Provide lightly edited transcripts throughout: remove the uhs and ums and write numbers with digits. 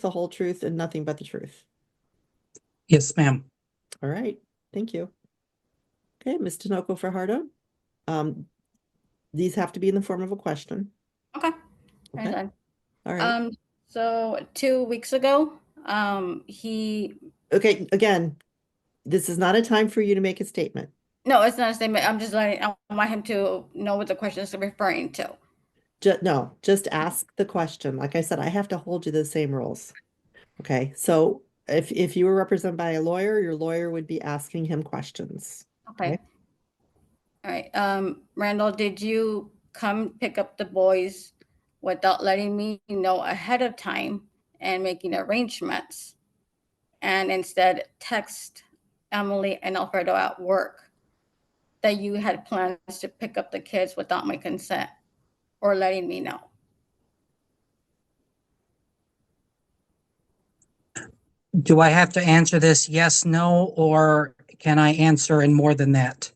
the whole truth, and nothing but the truth? Yes, ma'am. All right, thank you. Okay, Ms. Tinoco Fajardo. These have to be in the form of a question. Okay. Okay. All right. So 2 weeks ago, Okay, again, this is not a time for you to make a statement. No, it's not a statement. I want him to know what the question is referring to. No, just ask the question. Like I said, I have to hold you to the same rules. Okay, so if you were represented by a lawyer, your lawyer would be asking him questions. Okay. All right. Randall, did you come pick up the boys without letting me know ahead of time and making arrangements, and instead text Emily and Alfredo at work that you had plans to pick up the kids without my consent or letting me know? Do I have to answer this yes, no, or can I answer in more than that?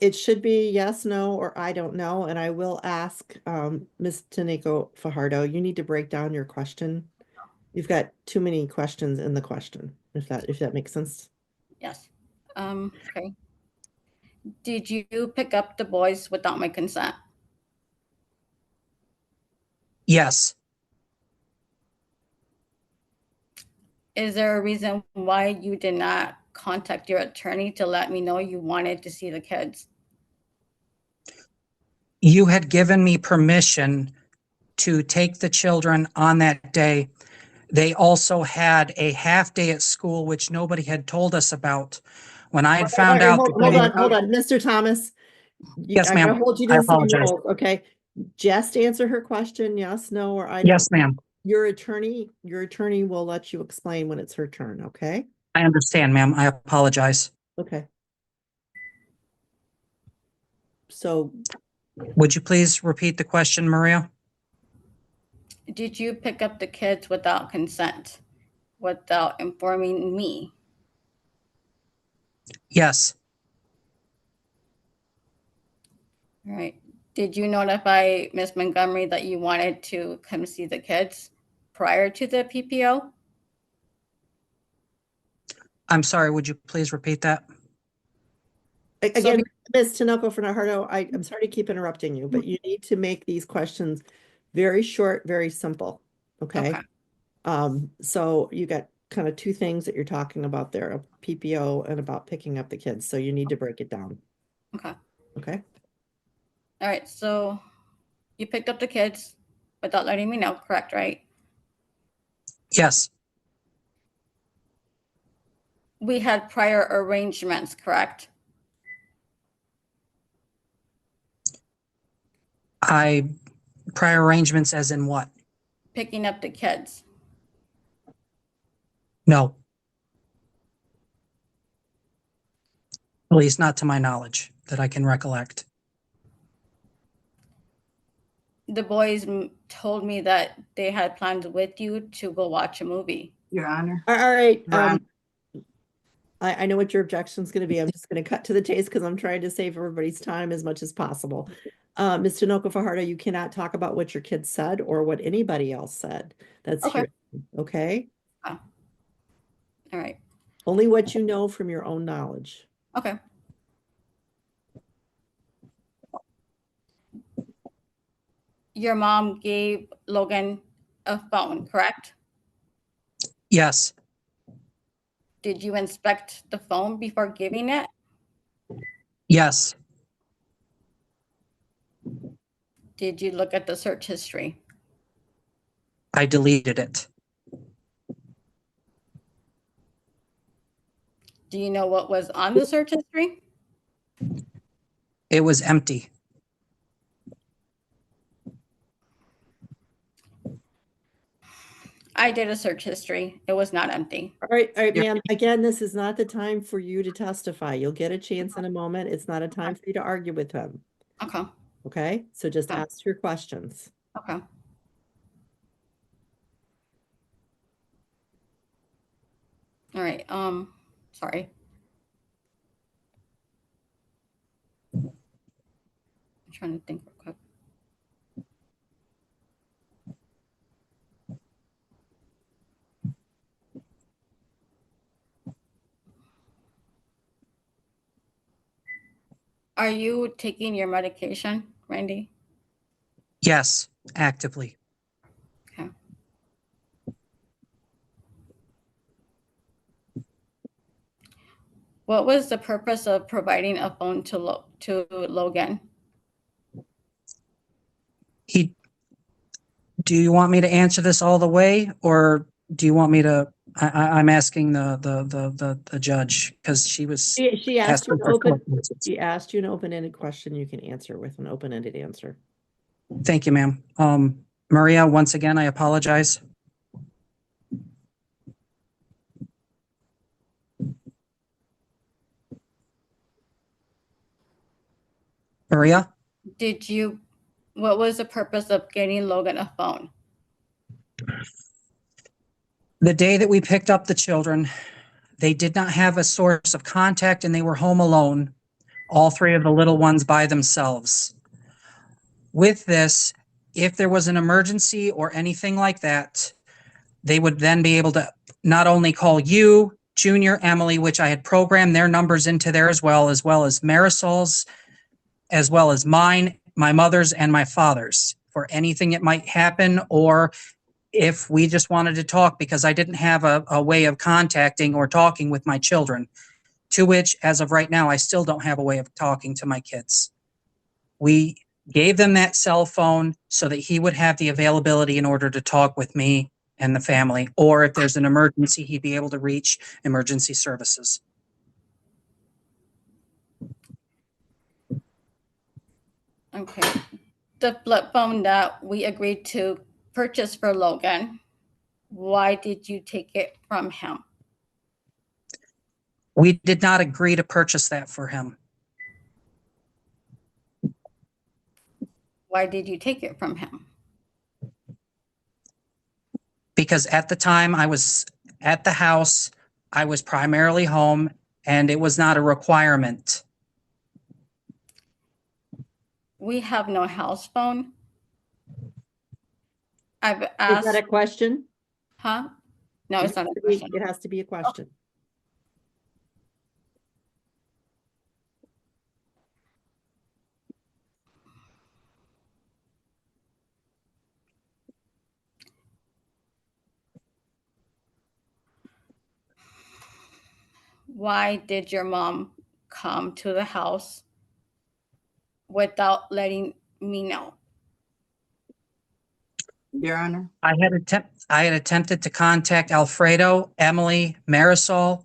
It should be yes, no, or I don't know, and I will ask Ms. Tinoco Fajardo, you need to break down your question. You've got too many questions in the question, if that makes sense. Yes. Okay. Did you pick up the boys without my consent? Yes. Is there a reason why you did not contact your attorney to let me know you wanted to see the kids? You had given me permission to take the children on that day. They also had a half day at school, which nobody had told us about. When I had found out. Hold on, Mr. Thomas. Yes, I'm gonna ma'am. hold you I to the same apologize. rules, okay? Just answer her question, yes, no, or I don't. Yes, ma'am. Your attorney will let you explain when it's her turn, okay? I understand, ma'am. I apologize. Okay. So, Would you please repeat the question, Maria? Did you pick up the kids without consent, without informing me? Yes. All right. Did you notify Miss Montgomery that you wanted to come see the kids prior to the PPO? I'm sorry, would you please repeat that? again, Ms. Tinoco Fajardo, I'm sorry to keep interrupting you, but you need to make these questions very short, very simple, okay? So you got kind of two things that you're talking about there, a PPO and about picking up the kids, so you need to break it down. Okay. Okay. All right. So you picked up the kids without letting me know, correct, right? Yes. We had prior arrangements, correct? Prior arrangements as in what? Picking up the kids. No. At least not to my knowledge that I can recollect. The boys told me that they had plans with you to go watch a movie. Your Honor. All right. I know what your objection is going to be. I'm just going to cut to the chase because I'm trying to save everybody's time as much as possible. Ms. Tinoco Fajardo, you cannot talk about what your kids said or what anybody else said. That's Okay. Okay? Oh. All right. Only what you know from your own knowledge. Okay. Your mom gave Logan a phone, correct? Yes. Did you inspect the phone before giving it? Yes. Did you look at the search history? I deleted it. Do you know what was on the search history? It was empty. I did a search history. It was not empty. All right, ma'am. Again, this is not the time for you to testify. You'll get a chance in a moment. It's not a time for you to argue with him. Okay. Okay, so just Okay. ask your questions. Okay. All right. Sorry. I'm trying to think real quick. Are you taking your medication, Randy? Yes, actively. Okay. What was the purpose of providing a phone to Logan? Do you want me to answer this all the way, or do you want me to? I'm asking the judge because she was She asked you asking an for open, questions. she asked you an open-ended question you can answer with an open-ended answer. Thank you, ma'am. Maria, once again, I apologize. Maria, What was the purpose of getting Logan a phone? the day that we picked up the children, they did not have a source of contact and they were home alone, all three of the little ones by themselves. With this, if there was an emergency or anything like that, they would then be able to not only call you, Junior, Emily, which I had programmed their numbers into there as well as Marisol's, as well as mine, my mother's, and my father's for anything that might happen, or if we just wanted to talk because I didn't have a way of contacting or talking with my children, to which, as of right now, I still don't have a way of talking to my kids. We gave them that cell phone so that he would have the availability in order to talk with me and the family, or if there's an emergency, he'd be able to reach emergency services. Okay. The flip phone that we agreed to purchase for Logan, why did you take it from him? We did not agree to purchase that for him Why did you take it from him? because at the time I was at the house, I was primarily home, and it was not a requirement. We have no house phone. I've Is asked, that a question? huh? No, it's not a It question. has to be a question. Why did your mom come to the house without letting me know? Your Honor. I had attempted to contact Alfredo, Emily, Marisol,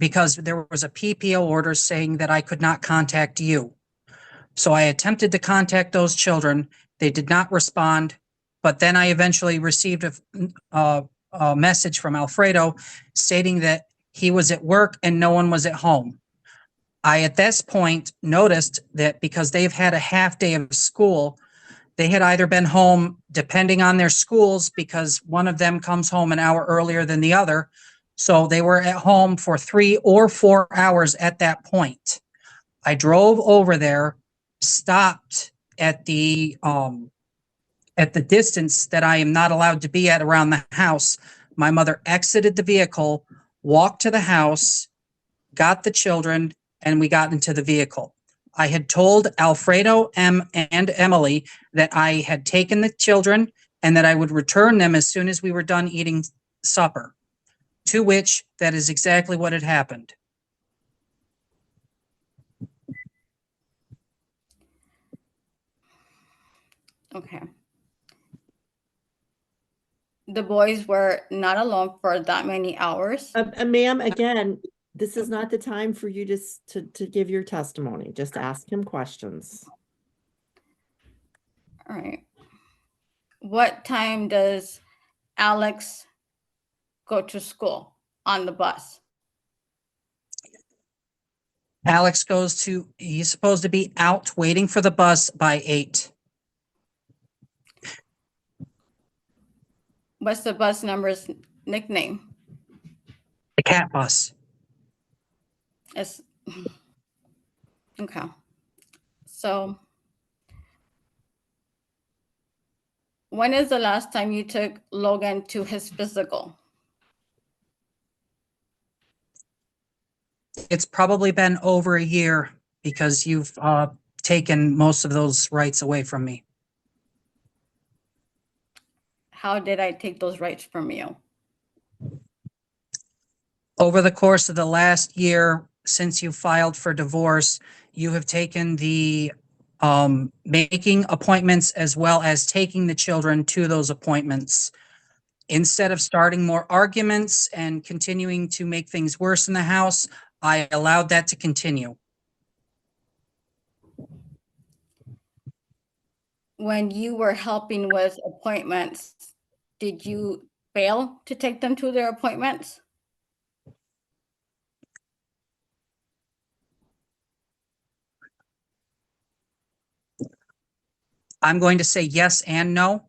because there was a PPO order saying that I could not contact you. So I attempted to contact those children. They did not respond, but then I eventually received a message from Alfredo stating that he was at work and no one was at home. I, at this point, noticed that because they've had a half day of school, they had either been home, depending on their schools, because one of them comes home an hour earlier than the other. So they were at home for 3 or 4 hours at that point. I drove over there, stopped at the distance that I am not allowed to be at around the house. My mother exited the vehicle, walked to the house, got the children, and we got into the vehicle. I had told Alfredo, and Emily that I had taken the children and that I would return them as soon as we were done eating supper, to which that is exactly what had happened. Okay. The boys were not alone for that many hours. Ma'am, again, this is not the time for you to give your testimony. Just ask him questions. All right. What time does Alex go to school on the bus? Alex he's supposed to be out waiting for the bus by 8. What's the bus number's nickname? The cat bus. It's okay. So when is the last time you took Logan to his physical? It's probably been over a year. because you've taken most of those rights away from me. How did I take those rights from you? Over the course of the last year, since you filed for divorce, you have taken the making appointments as well as taking the children to those appointments. Instead of starting more arguments and continuing to make things worse in the house, I allowed that to continue. When you were helping with appointments, did you fail to take them to their appointments? I'm going to say yes and no.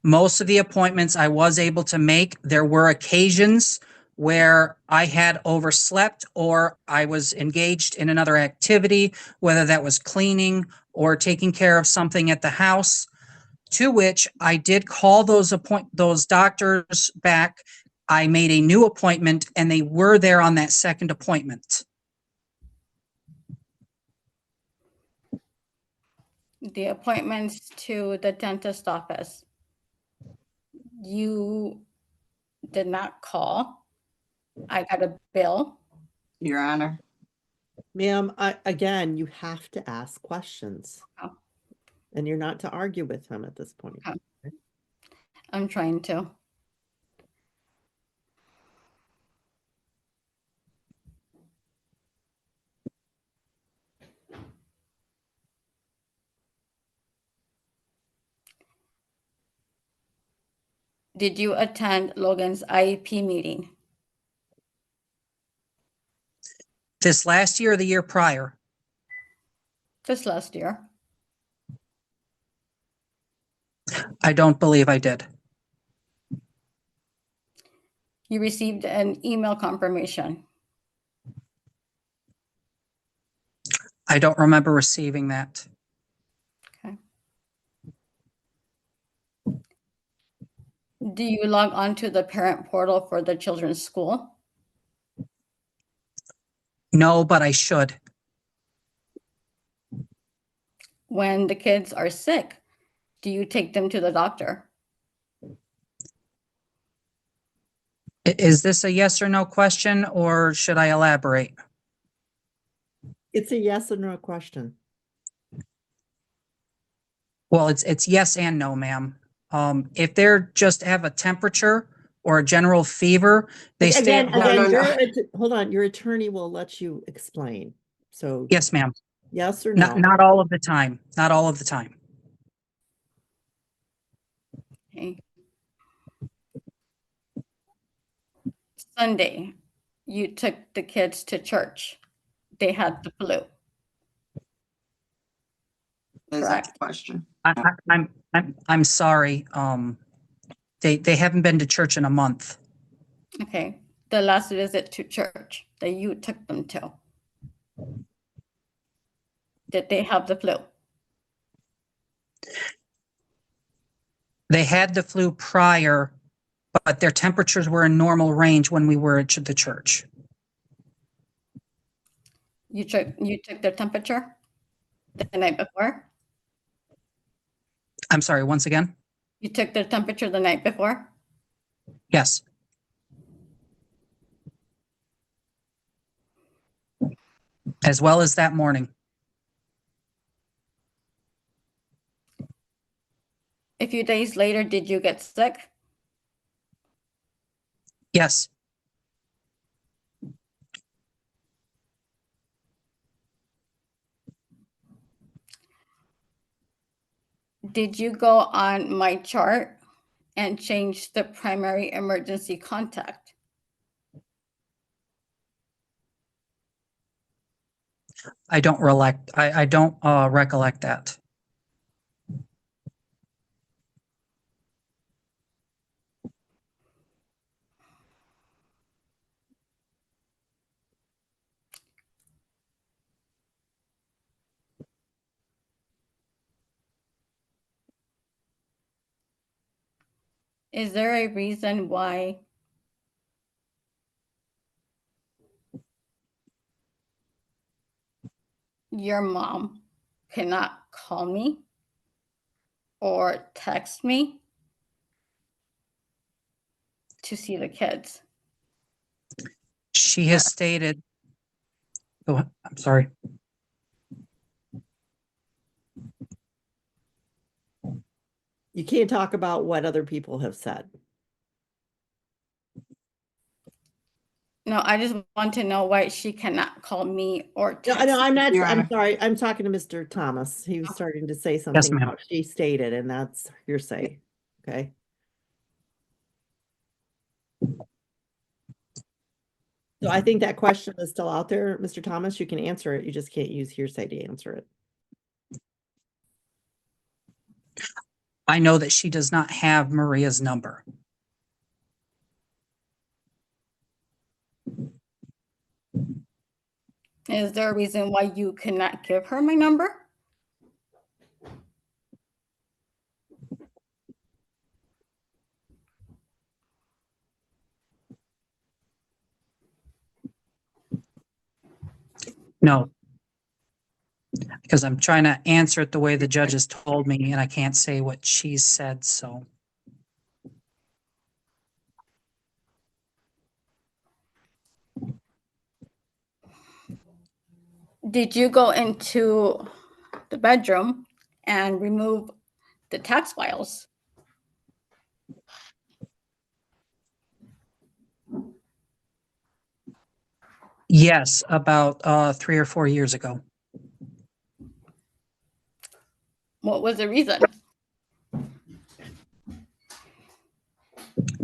Most of the appointments I was able to make. There were occasions where I had overslept or I was engaged in another activity, whether that was cleaning or taking care of something at the house, to which I did call those doctors back. I made a new appointment and they were there on that second appointment. The appointments to the dentist office, you did not call. I got a bill. Your Honor. Ma'am, again, you have to ask questions. Oh. And you're not to argue with him at this point. Okay. I'm trying to. Did you attend Logan's IEP meeting? This last year or the year prior? This last year. I don't believe I did. You received an email confirmation. I don't remember receiving that. Okay. Do you log on to the parent portal for the children's school? No, but I should. When the kids are sick, do you take them to the doctor? Is this a yes or no question, or should I elaborate? It's a yes or no question. Well, it's yes and no, ma'am. If they're just have a temperature or a general fever, they stay at home. Hold on, your attorney will let you explain. So Yes, ma'am. yes or no? Not all of the time. Not all of the time. Okay. Sunday, you took the kids to church. They had the flu. Is that Correct. the question? I'm sorry. They haven't been to church in a month. Okay. The last visit to church that you took them to. Did they have the flu? They had the flu prior, but their temperatures were in normal range when we were at the church. You took their temperature the night before? I'm sorry, once again? You took their temperature the night before? Yes. As well as that morning. A few days later, did you get sick? Yes. Did you go on my chart and change the primary emergency contact? I don't recollect that. Is there a reason why your mom cannot call me or text me to see the kids? She has stated, oh, I'm sorry. You can't talk about what other people have said. No, I just want to know why she cannot call me or No, text. no, I'm not, Your I'm Honor. sorry, I'm talking to Mr. Thomas. He was starting to say Yes, something ma'am. about she stated, and that's hearsay, okay? So I think that question is still out there, Mr. Thomas. You can answer it. You just can't use hearsay to answer it. I know that she does not have Maria's number. Is there a reason why you cannot give her my number? No. Because I'm trying to answer it the way the judge has told me, and I can't say what she's said, so. Did you go into the bedroom and remove the tax files? Yes, about 3 or 4 years ago. What was the reason?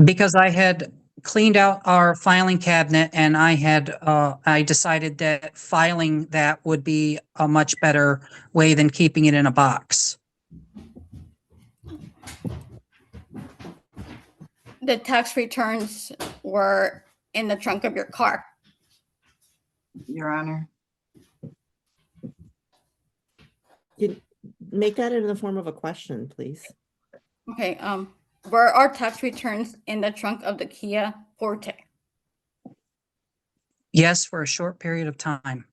Because I had cleaned out our filing cabinet and I decided that filing that would be a much better way than keeping it in a box. The tax returns were in the trunk of your car. Your Honor. Make that in the form of a question, please. Okay, were our tax returns in the trunk of the Kia Forte? Yes, for a short period of time.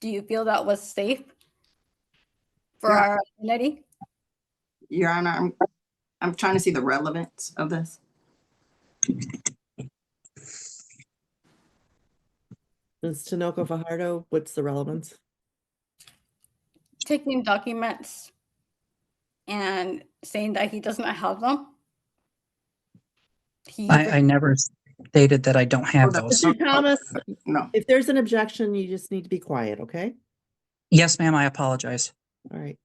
Do you feel that was safe for Yeah. our identity? Your Honor, I'm trying to see the relevance of this. Ms. Tinoco Fajardo, what's the relevance? Taking documents and saying that he does not have them? I never stated that I don't have those. Mr. Thomas, No, if there's an objection, you just need to be quiet, okay? Yes, ma'am, I apologize. All right.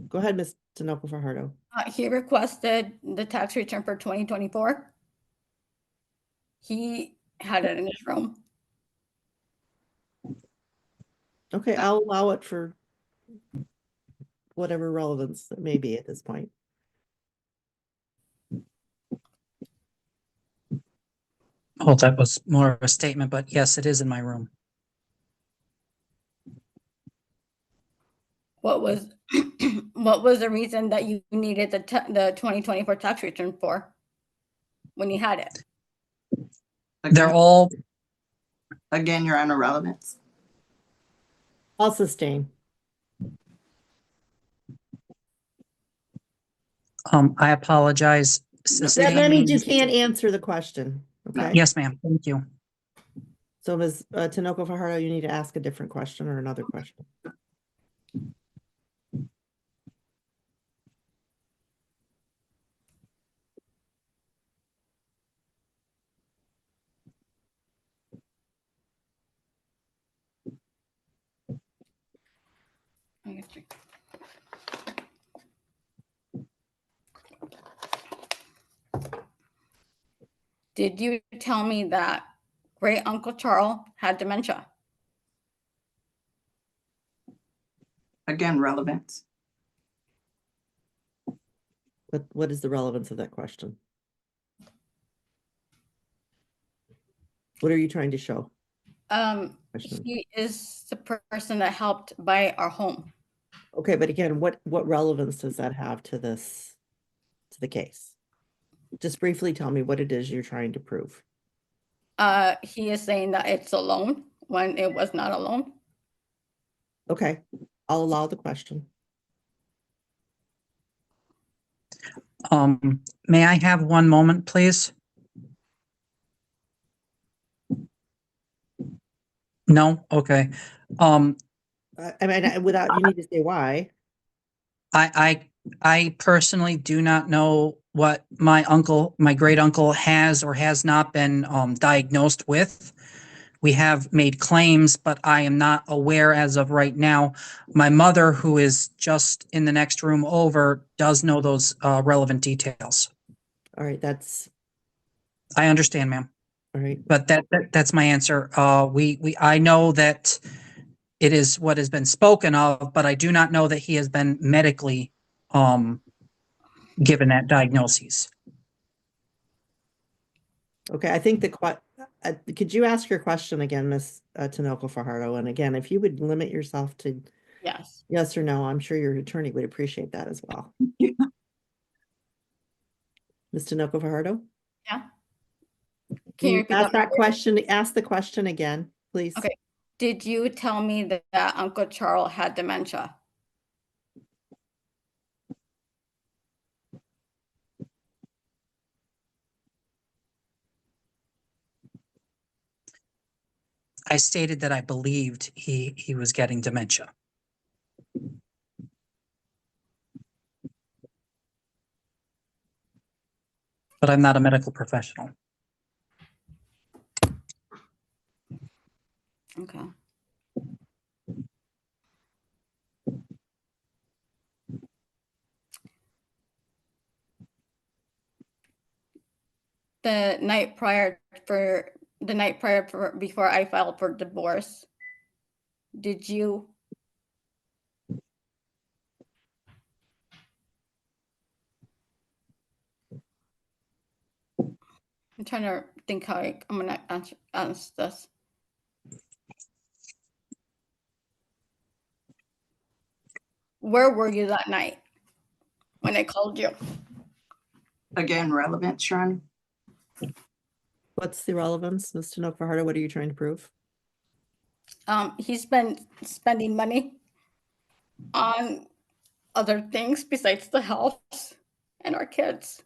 Go ahead, Ms. Tinoco Fajardo. He requested the tax return for 2024. He had it in his room. Okay, I'll allow it for whatever relevance it may be at this point. Oh, that was more of a statement, but yes, it is in my room. What was what was the reason that you needed the 2024 tax return for when you had it? They're again, all, again, Your Honor, relevance. I'll sustain. I apologize. That means you Sustaining. can't answer the question, okay? Yes, ma'am, thank you. So Ms. Tinoco Fajardo, you need to ask a different question or another question. Did you tell me that great Uncle Charles had dementia? Again, relevance. What is the relevance of that question? What are you trying to show? Question. He is the person that helped buy our home. Okay, but again, what relevance does that have to this, to the case? Just briefly tell me what it is you're trying to prove. He is saying that it's a loan when it was not alone? Okay, I'll allow the question. May I have one moment, please? No? Okay. I mean, without, you need to say why. I personally do not know what my great uncle has or has not been diagnosed with. We have made claims, but I am not aware as of right now. My mother, who is just in the next room over, does know those relevant details. All right, that's, I understand, ma'am, all right. but that's my answer. I know that it is what has been spoken of, but I do not know that he has been medically given that diagnosis. Okay, I think could you ask your question again, Ms. Tinoco Fajardo? And again, if you would limit yourself to Yes. yes or no, I'm sure your attorney would appreciate that as well. Ms. Tinoco Fajardo? Yeah. Can you you repeat ask that? that question, ask the question again, please? Okay. Did you tell me that Uncle Charles had dementia? I stated that I believed he was getting dementia. But I'm not a medical professional. Okay. The night prior before I filed for divorce, did you I'm trying to think how I'm gonna answer this. Where were you that night when I called you? Again, relevance, Sharon. What's the relevance, Ms. Tinoco Fajardo? What are you trying to prove? He's been spending money on other things besides the house and our kids.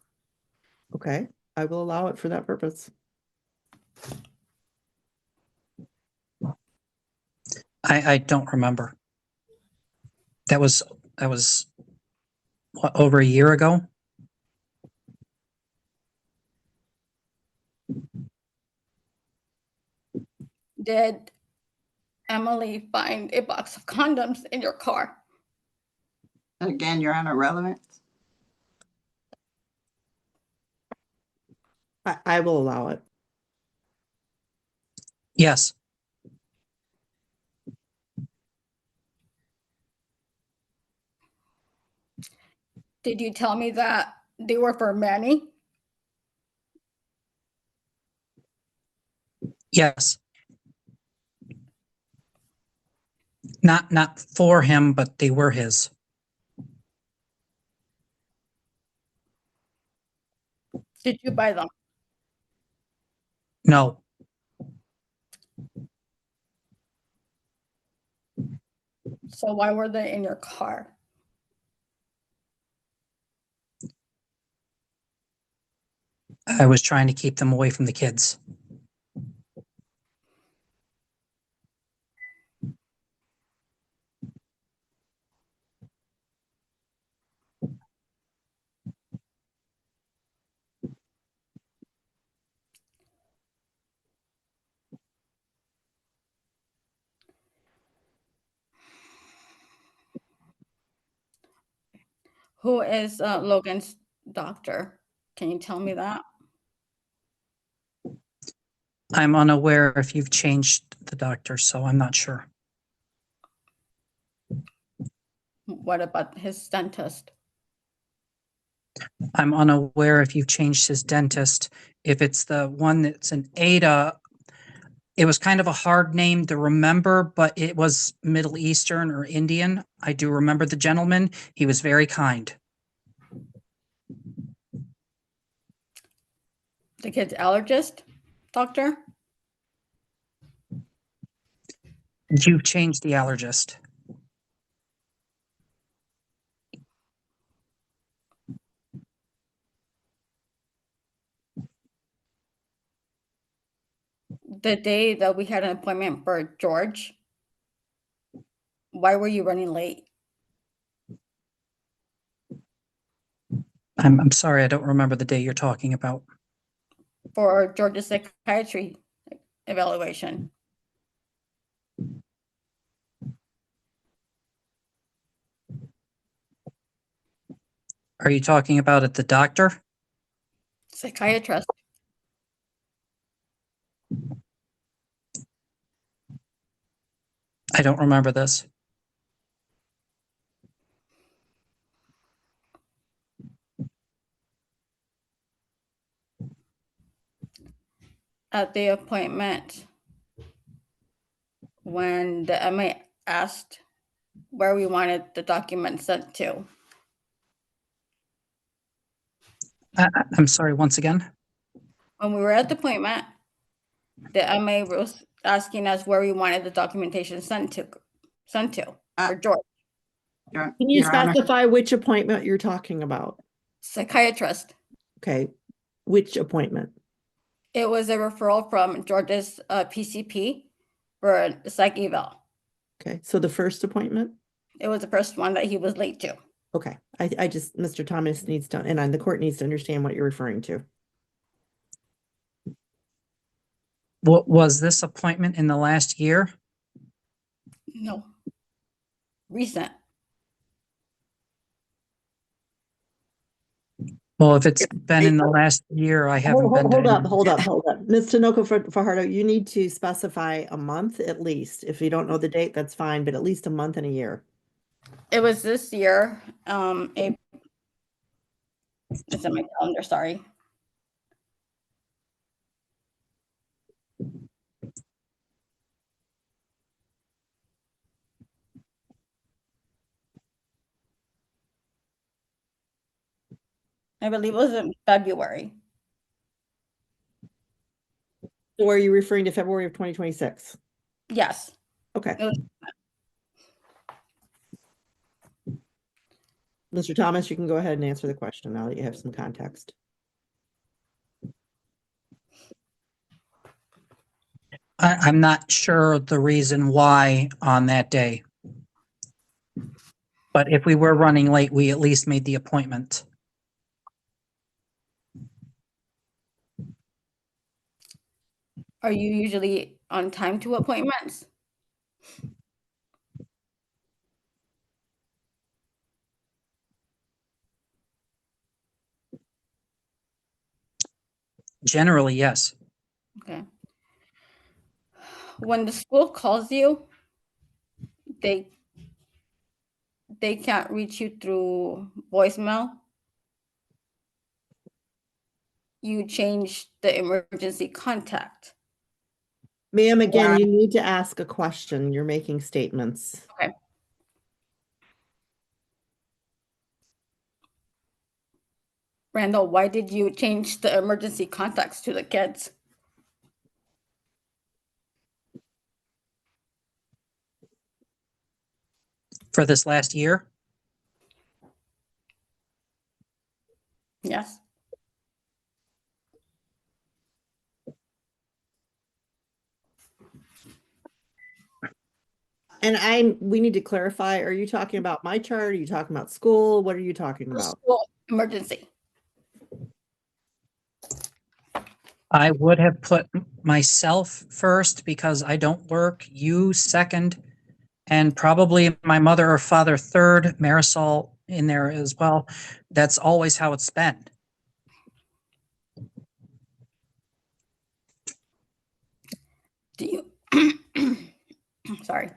Okay, I will allow it for that purpose. I don't remember. That was what, over a year ago? Did Emily find a box of condoms in your car? Again, Your Honor, relevance. I will allow it. Yes. Did you tell me that they were for Manny? Yes. Not for him, but they were his. Did you buy them? No. So why were they in your car? I was trying to keep them away from the kids. Who is Logan's doctor? Can you tell me that? I'm unaware if you've changed the doctor, so I'm not sure. What about his dentist? I'm unaware if you've changed his dentist. If it's the one that's an Ada, it was kind of a hard name to remember, but it was Middle Eastern or Indian. I do remember the gentleman. He was very kind. The kid's allergist doctor? You've changed the allergist. The day that we had an appointment for George, why were you running late? I'm sorry, I don't remember the day you're talking about. For George's psychiatry evaluation? Are you talking about at the doctor? Psychiatrist. I don't remember this. At the appointment, when the MA asked where we wanted the document sent to. I'm sorry, once again? When we were at the appointment, the MA was asking us where we wanted the documentation sent to for George. Can you Your Honor, specify which appointment you're talking about? Psychiatrist. Okay, which appointment? It was a referral from George's PCP for a psych eval. Okay, so the first appointment? It was the first one that he was late to. Okay, I just, Mr. Thomas needs to, and the court needs to understand what you're referring to. What was this appointment in the last year? No. Recent. Well, if it's been in the last year, I haven't been. Hold up. Ms. Tinoco Fajardo, you need to specify a month at least. If you don't know the date, that's fine, but at least a month and a year. It was this year. It's in my calendar, sorry. I believe it was in February. So are you referring to February of 2026? Yes. Okay. It was- Mr. Thomas, you can go ahead and answer the question now that you have some context. I'm not sure the reason why on that day. But if we were running late, we at least made the appointment. Are you usually on time to appointments? Generally, yes. Okay. When the school calls you, they can't reach you through voicemail. You change the emergency contact. Ma'am, again, you need to ask a question. You're making statements. Okay. Randall, why did you change the emergency contacts to the kids? For this last year, Yes. And we need to clarify, are you talking about my chart? Are you talking about school? What are you talking about? School emergency. I would have put myself first because I don't work, you second, and probably my mother or father third, Marisol in there as well. That's always how it's been. Do you, sorry,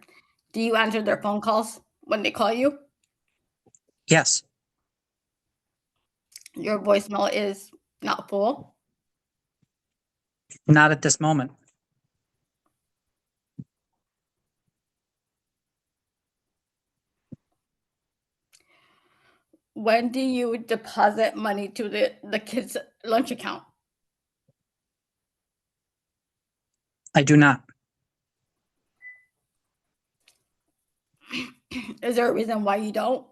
do you answer their phone calls when they call you? Yes, Your voicemail is not full? not at this moment. When do you deposit money to the kids' lunch account? I do not. Is there a reason why you don't?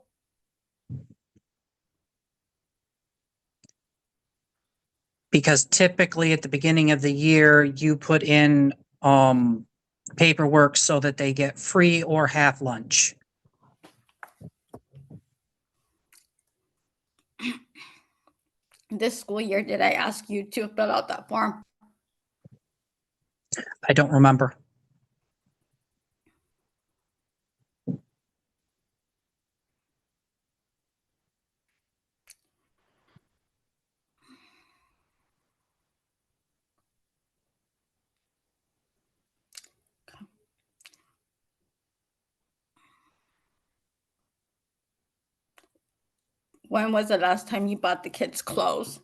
Because typically at the beginning of the year, you put in paperwork so that they get free or half lunch. This school year, did I ask you to fill out that form? I don't remember. When was the last time you bought the kids clothes?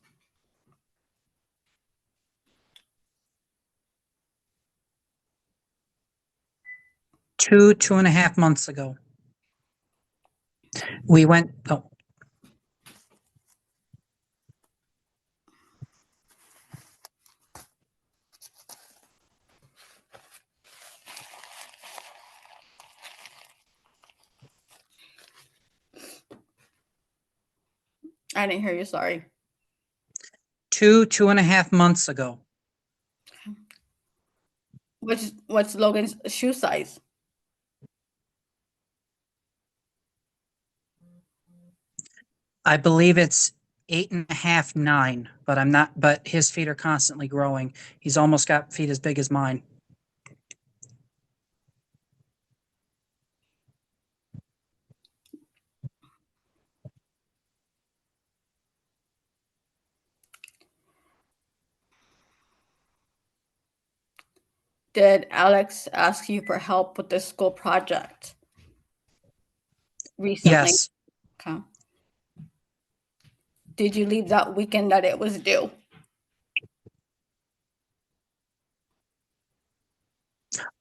Two and a half months ago. We went, oh, I didn't hear you, sorry. two and a half months ago. What's Logan's shoe size? I believe it's 8.5, 9, but I'm not, but his feet are constantly growing. He's almost got feet as big as mine. Did Alex ask you for help with the school project recently? Yes, Okay. Did you leave that weekend that it was due?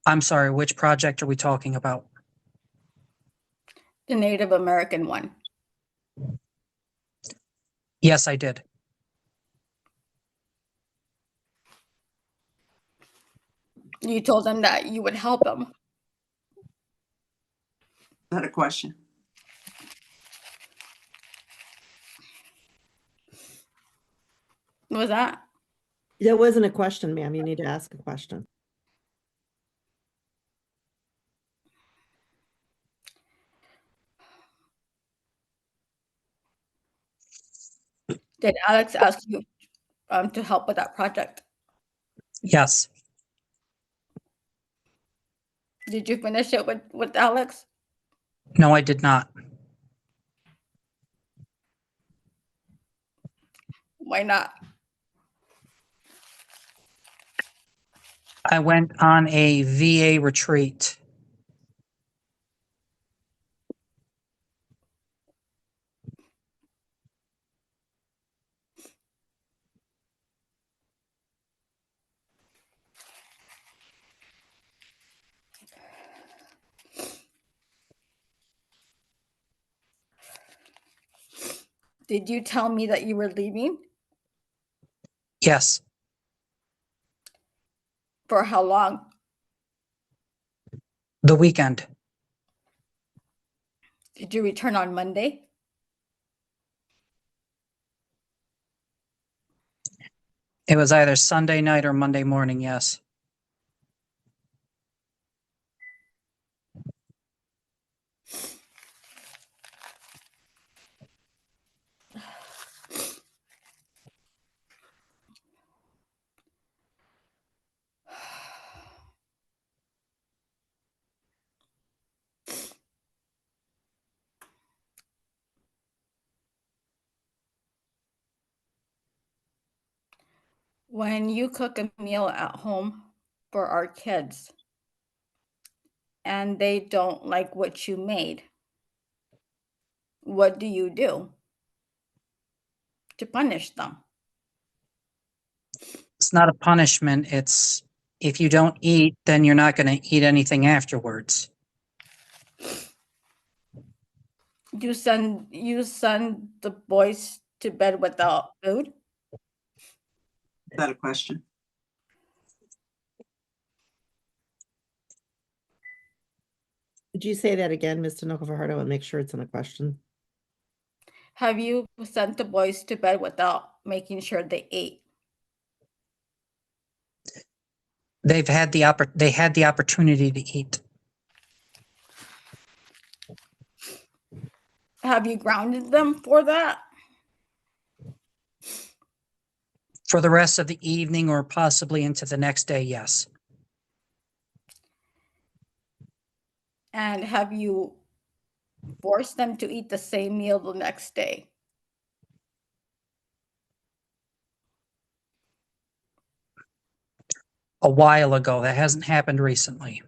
I'm sorry, which project are we talking about? The Native American one. Yes, I did. You told them that you would help them. Is that a question? What was that? That wasn't a question, ma'am. You need to ask a question. Did Alex ask you to help with that project? Yes, Did you finish it with Alex? no, I did not. Why not? I went on a VA retreat. Did you tell me that you were leaving? Yes, For how long? the weekend. Did you return on Monday? It was either Sunday night or Monday morning, yes. When you cook a meal at home for our kids and they don't like what you made, what do you do to punish them? It's not a punishment. It's if you don't eat, then you're not going to eat anything afterwards. You send the boys to bed without food? Is that a question? Could you say that again, Ms. Tinoco Fajardo, and make sure it's in a question? Have you sent the boys to bed without making sure they ate? They had the opportunity to eat. Have you grounded them for that? For the rest of the evening or possibly into the next day, yes. And have you forced them to eat the same meal the next day? A while ago. That hasn't happened recently.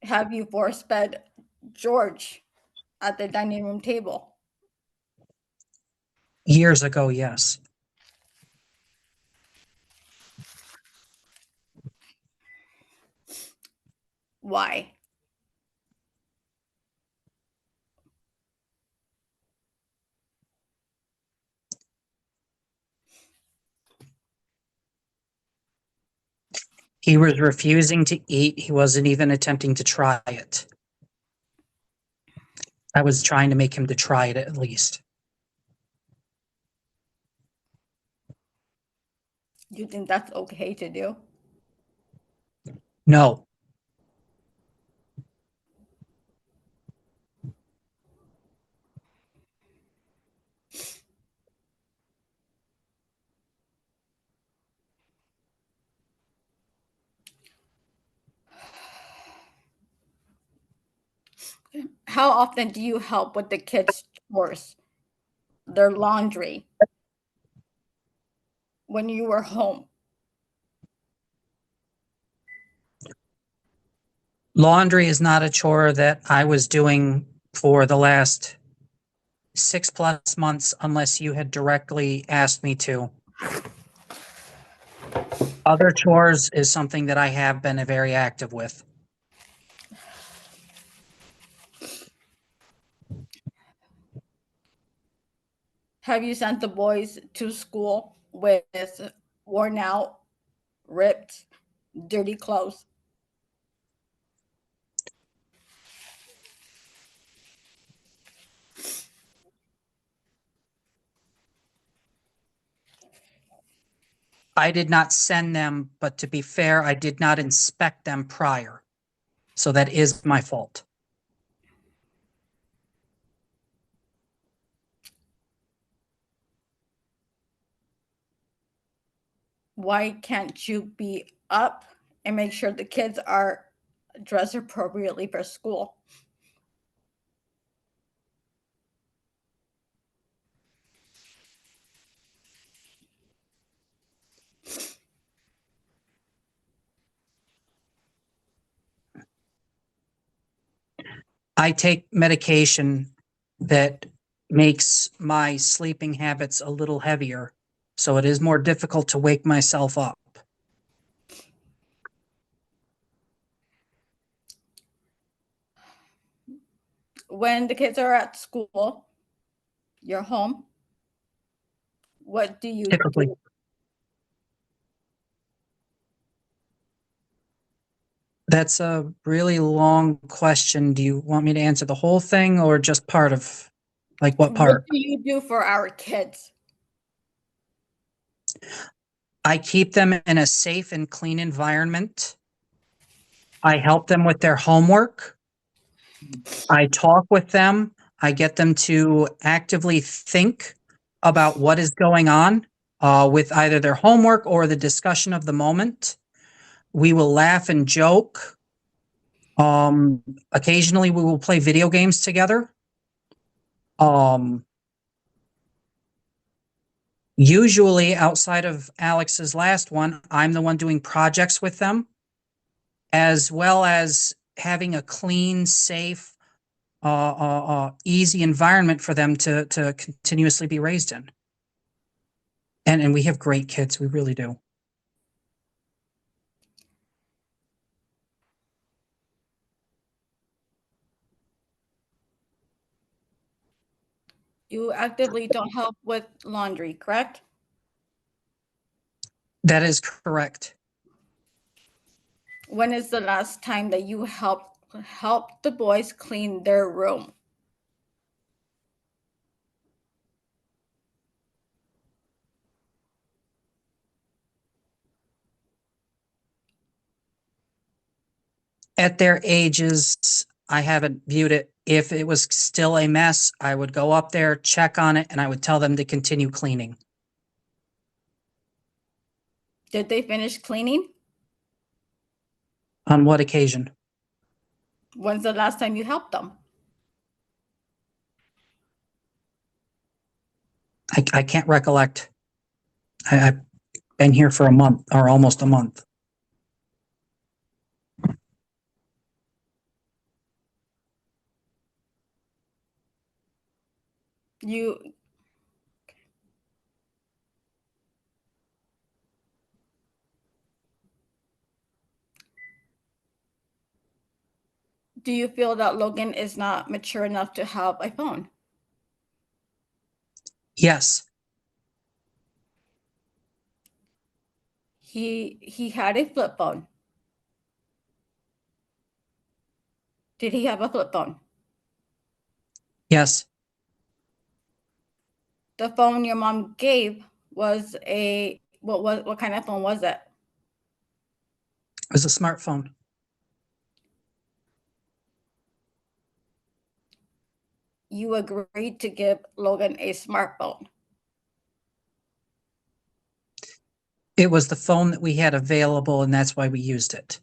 Have you force fed George at the dining room table? Years ago, yes. Why? He was refusing to eat. He wasn't even attempting to try it. I was trying to make him to try it at least. You think that's okay to do? No. How often do you help with the kids' chores, their laundry, when you were home? Laundry is not a chore that I was doing for the last 6+ months unless you had directly asked me to. Other chores is something that I have been very active with. Have you sent the boys to school with worn out, ripped, dirty clothes? I did not send them, but to be fair, I did not inspect them prior. So that is my fault. Why can't you be up and make sure the kids are dressed appropriately for school? I take medication that makes my sleeping habits a little heavier, so it is more difficult to wake myself up. When the kids are at school, you're home. What do you Typically. do? That's a really long question. Do you want me to answer the whole thing or just part of, like, what part? What do you do for our kids? I keep them in a safe and clean environment. I help them with their homework. I talk with them. I get them to actively think about what is going on with either their homework or the discussion of the moment. We will laugh and joke. Occasionally we will play video games together. Usually outside of Alex's last one, I'm the one doing projects with them, as well as having a clean, safe, easy environment for them to continuously be raised in. And we have great kids. We really do. You actively don't help with laundry, correct? That is correct. When is the last time that you helped the boys clean their room? At their ages, I haven't viewed it. If it was still a mess, I would go up there, check on it, and I would tell them to continue cleaning. Did they finish cleaning? On what occasion? When's the last time you helped them? I can't recollect. I've been here for a month, or almost a month. You Do you feel that Logan is not mature enough to have a phone? Yes, He had a flip phone. Did he have a flip phone? yes. The phone your mom gave was what kind of phone was it? It was a smartphone. You agreed to give Logan a smartphone. It was the phone that we had available, and that's why we used it.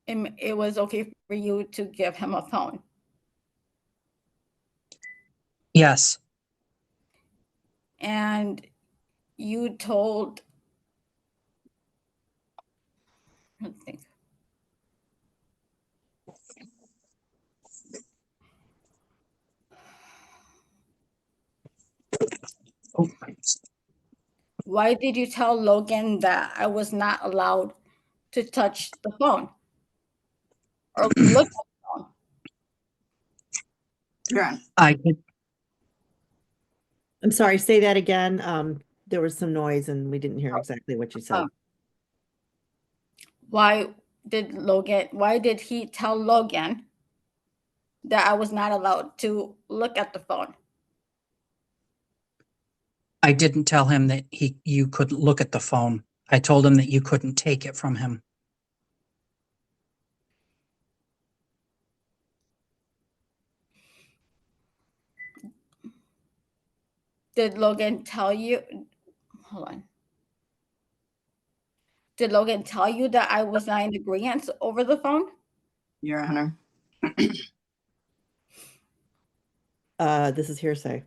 And it was okay for you to give him a phone. Yes, And you told, let's think. oh, Why did you tell Logan that I was not allowed to touch the phone or look at the phone? Your Honor, I did. I'm sorry, say that again. There was some noise and we didn't hear exactly what you said. Why did he tell Logan that I was not allowed to look at the phone? I didn't tell him that you couldn't look at the phone. I told him that you couldn't take it from him. Did Logan tell you? Hold on. Did Logan tell you that I was not in agreement over the phone? Your Honor, This is hearsay.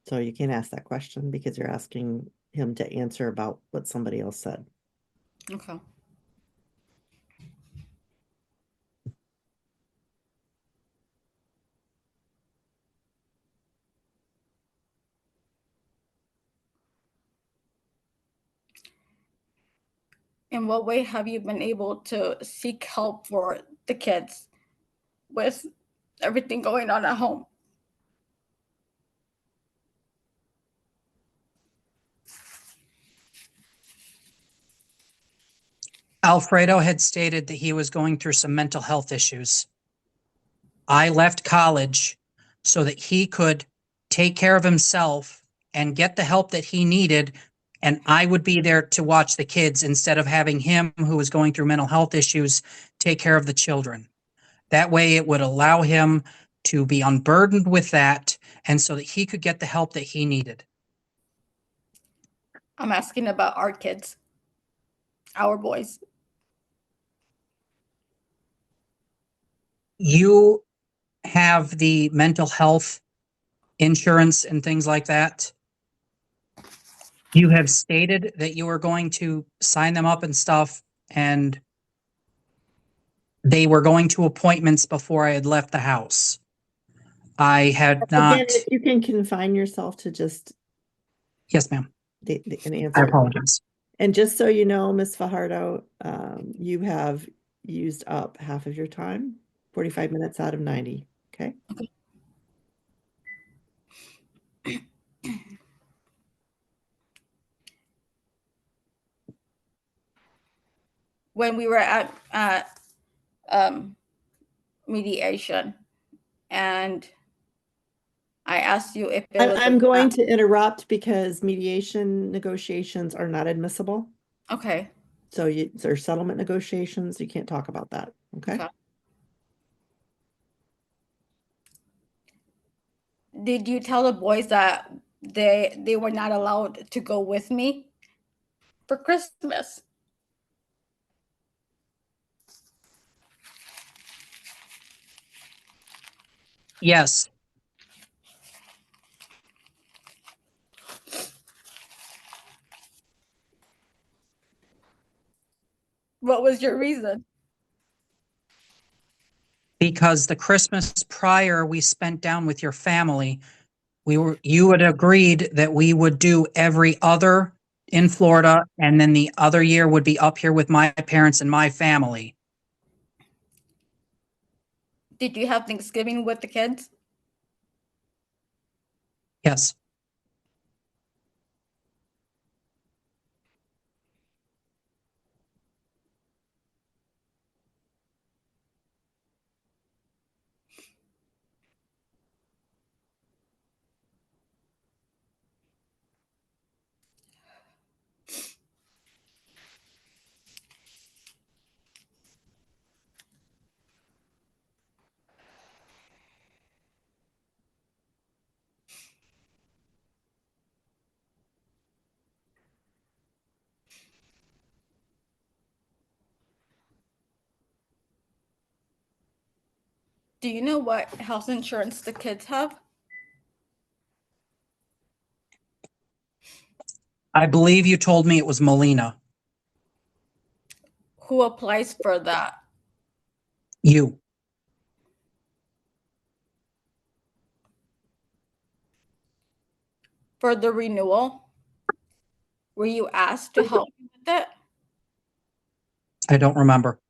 So you can't ask that question because you're asking him to answer about what somebody else said. Okay. In what way have you been able to seek help for the kids with everything going on at home? Alfredo had stated that he was going through some mental health issues. I left college so that he could take care of himself and get the help that he needed, and I would be there to watch the kids instead of having him, who was going through mental health issues, take care of the children. That way it would allow him to be unburdened with that, and so that he could get the help that he needed. I'm asking about our kids, our boys. You have the mental health insurance and things like that. You have stated that you were going to sign them up and stuff, and they were going to appointments before I had left the house. I had not. Again, if you can confine yourself to just Yes, ma'am. an I answer. apologize. And just so you know, Ms. Fajardo, you have used up half of your time, 45 minutes out of 90. Okay. When we were at mediation, and I asked you if it was. I'm going to interrupt because mediation negotiations are not admissible. Okay. So there's settlement negotiations. You can't talk about that. Okay. Okay. Did you tell the boys that they were not allowed to go with me for Christmas? Yes, What was your reason? because the Christmas prior we spent down with your family, you had agreed that we would do every other in Florida, and then the other year would be up here with my parents and my family. Did you have Thanksgiving with the kids? Yes. Do you know what health insurance the kids have? I believe you told me it was Molina. Who applies for that? You. For the renewal? Were you asked to help me with it? I don't remember.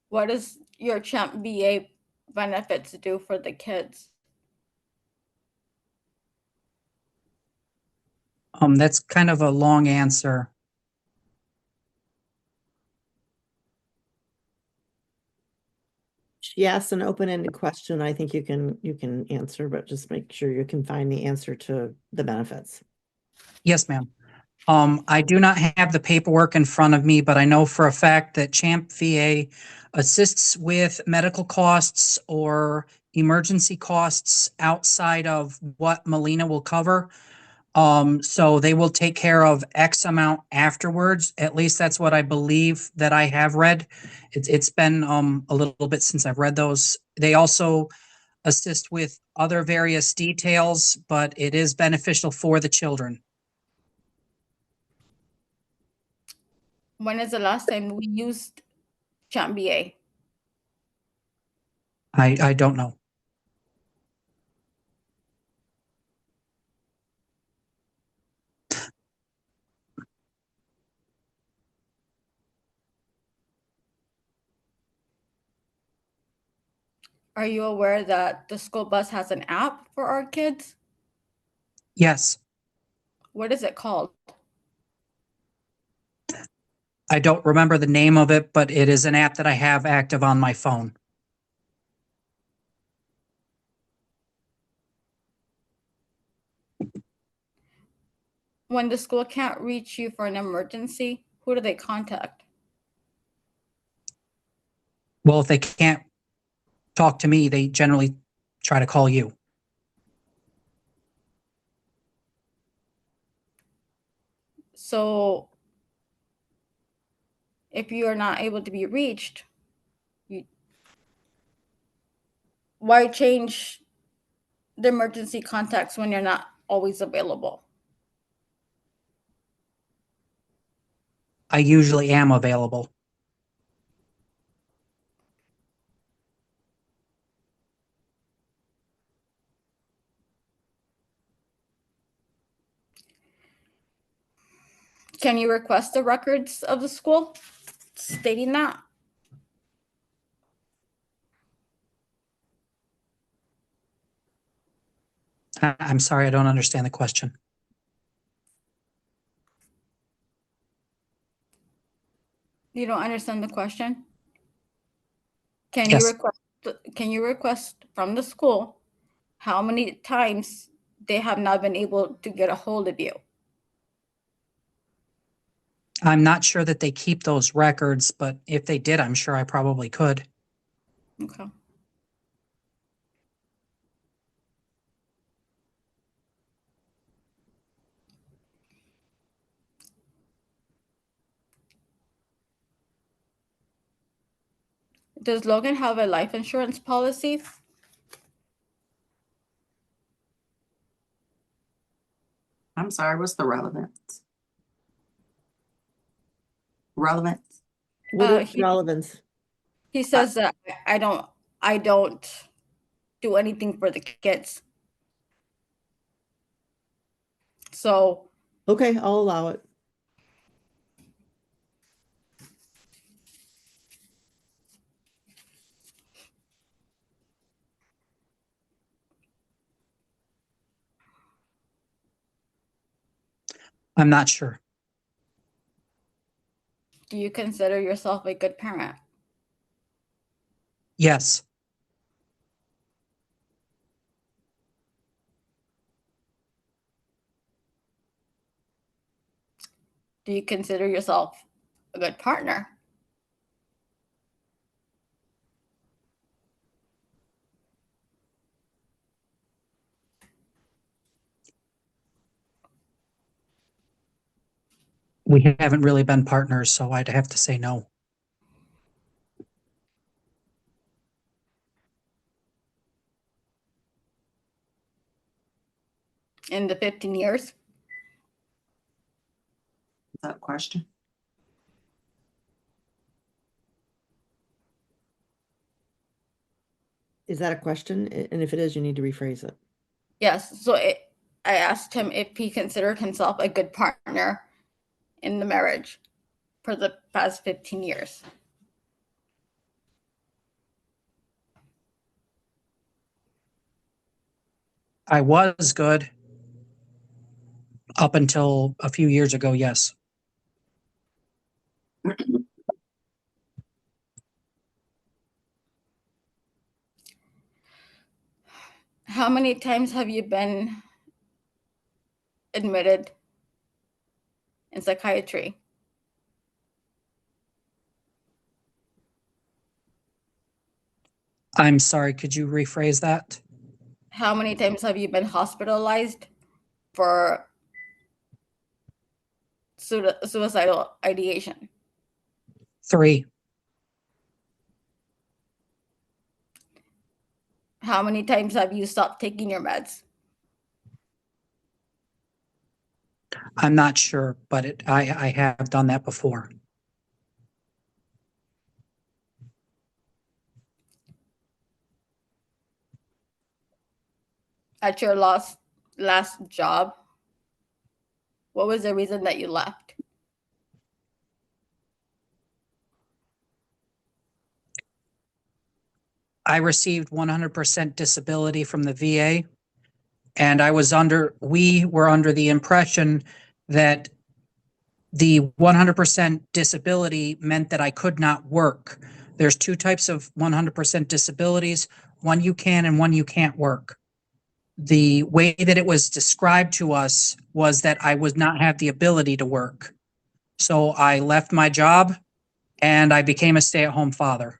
What does your Champ VA benefits do for the kids? That's kind of a long answer. She asked an open-ended question. I think you can answer, but just make sure you can find the answer to the benefits. Yes, ma'am. I do not have the paperwork in front of me, but I know for a fact that Champ VA assists with medical costs or emergency costs outside of what Molina will cover. So they will take care of X amount afterwards. At least that's what I believe that I have read. It's been a little bit since I've read those. They also assist with other various details, but it is beneficial for the children. When is the last time we used Champ VA? I don't know. Are you aware that the school bus has an app for our kids? Yes, What is it called? I don't remember the name of it, but it is an app that I have active on my phone. When the school can't reach you for an emergency, who do they contact? Well, if they can't talk to me, they generally try to call you. So if you are not able to be reached, why change the emergency contacts when you're not always available? I usually am available. Can you request the records of the school stating that? I'm sorry, I don't understand the question. You don't understand the question? Can Yes. you request from the school how many times they have not been able to get a hold of you? I'm not sure that they keep those records, but if they did, I'm sure I probably could. Okay. Does Logan have a life insurance policy? I'm sorry, what's the relevance? Relevance? What is He- relevance? He says that I don't do anything for the kids. So Okay, I'll allow it. I'm not sure. do you consider yourself a good parent? Yes, Do you consider yourself a good partner? we haven't really been partners, so I'd have to say no. In the 15 years? Is that a question? Is that a question? And if it is, you need to rephrase it. Yes. So I asked him if he considered himself a good partner in the marriage for the past 15 years. I was good up until a few years ago, yes. How many times have you been admitted in psychiatry? I'm sorry, could you rephrase that? How many times have you been hospitalized for suicidal ideation? 3. How many times have you stopped taking your meds? I'm not sure, but I have done that before. At your last job, what was the reason that you left? I received 100% disability from the VA, and we were under the impression that the 100% disability meant that I could not work. There's 2 types of 100% disabilities, one you can and one you can't work. The way that it was described to us was that I would not have the ability to work. So I left my job and I became a stay-at-home father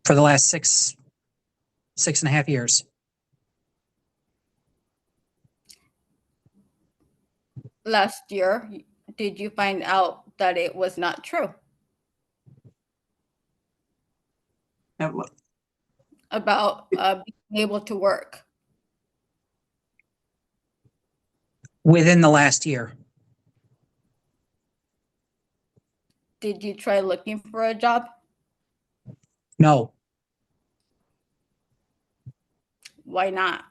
for the last 6.5 years. Last year, did you find out that it was not true And what- about being able to work? Within the last year. Did you try looking for a job? No, Why not?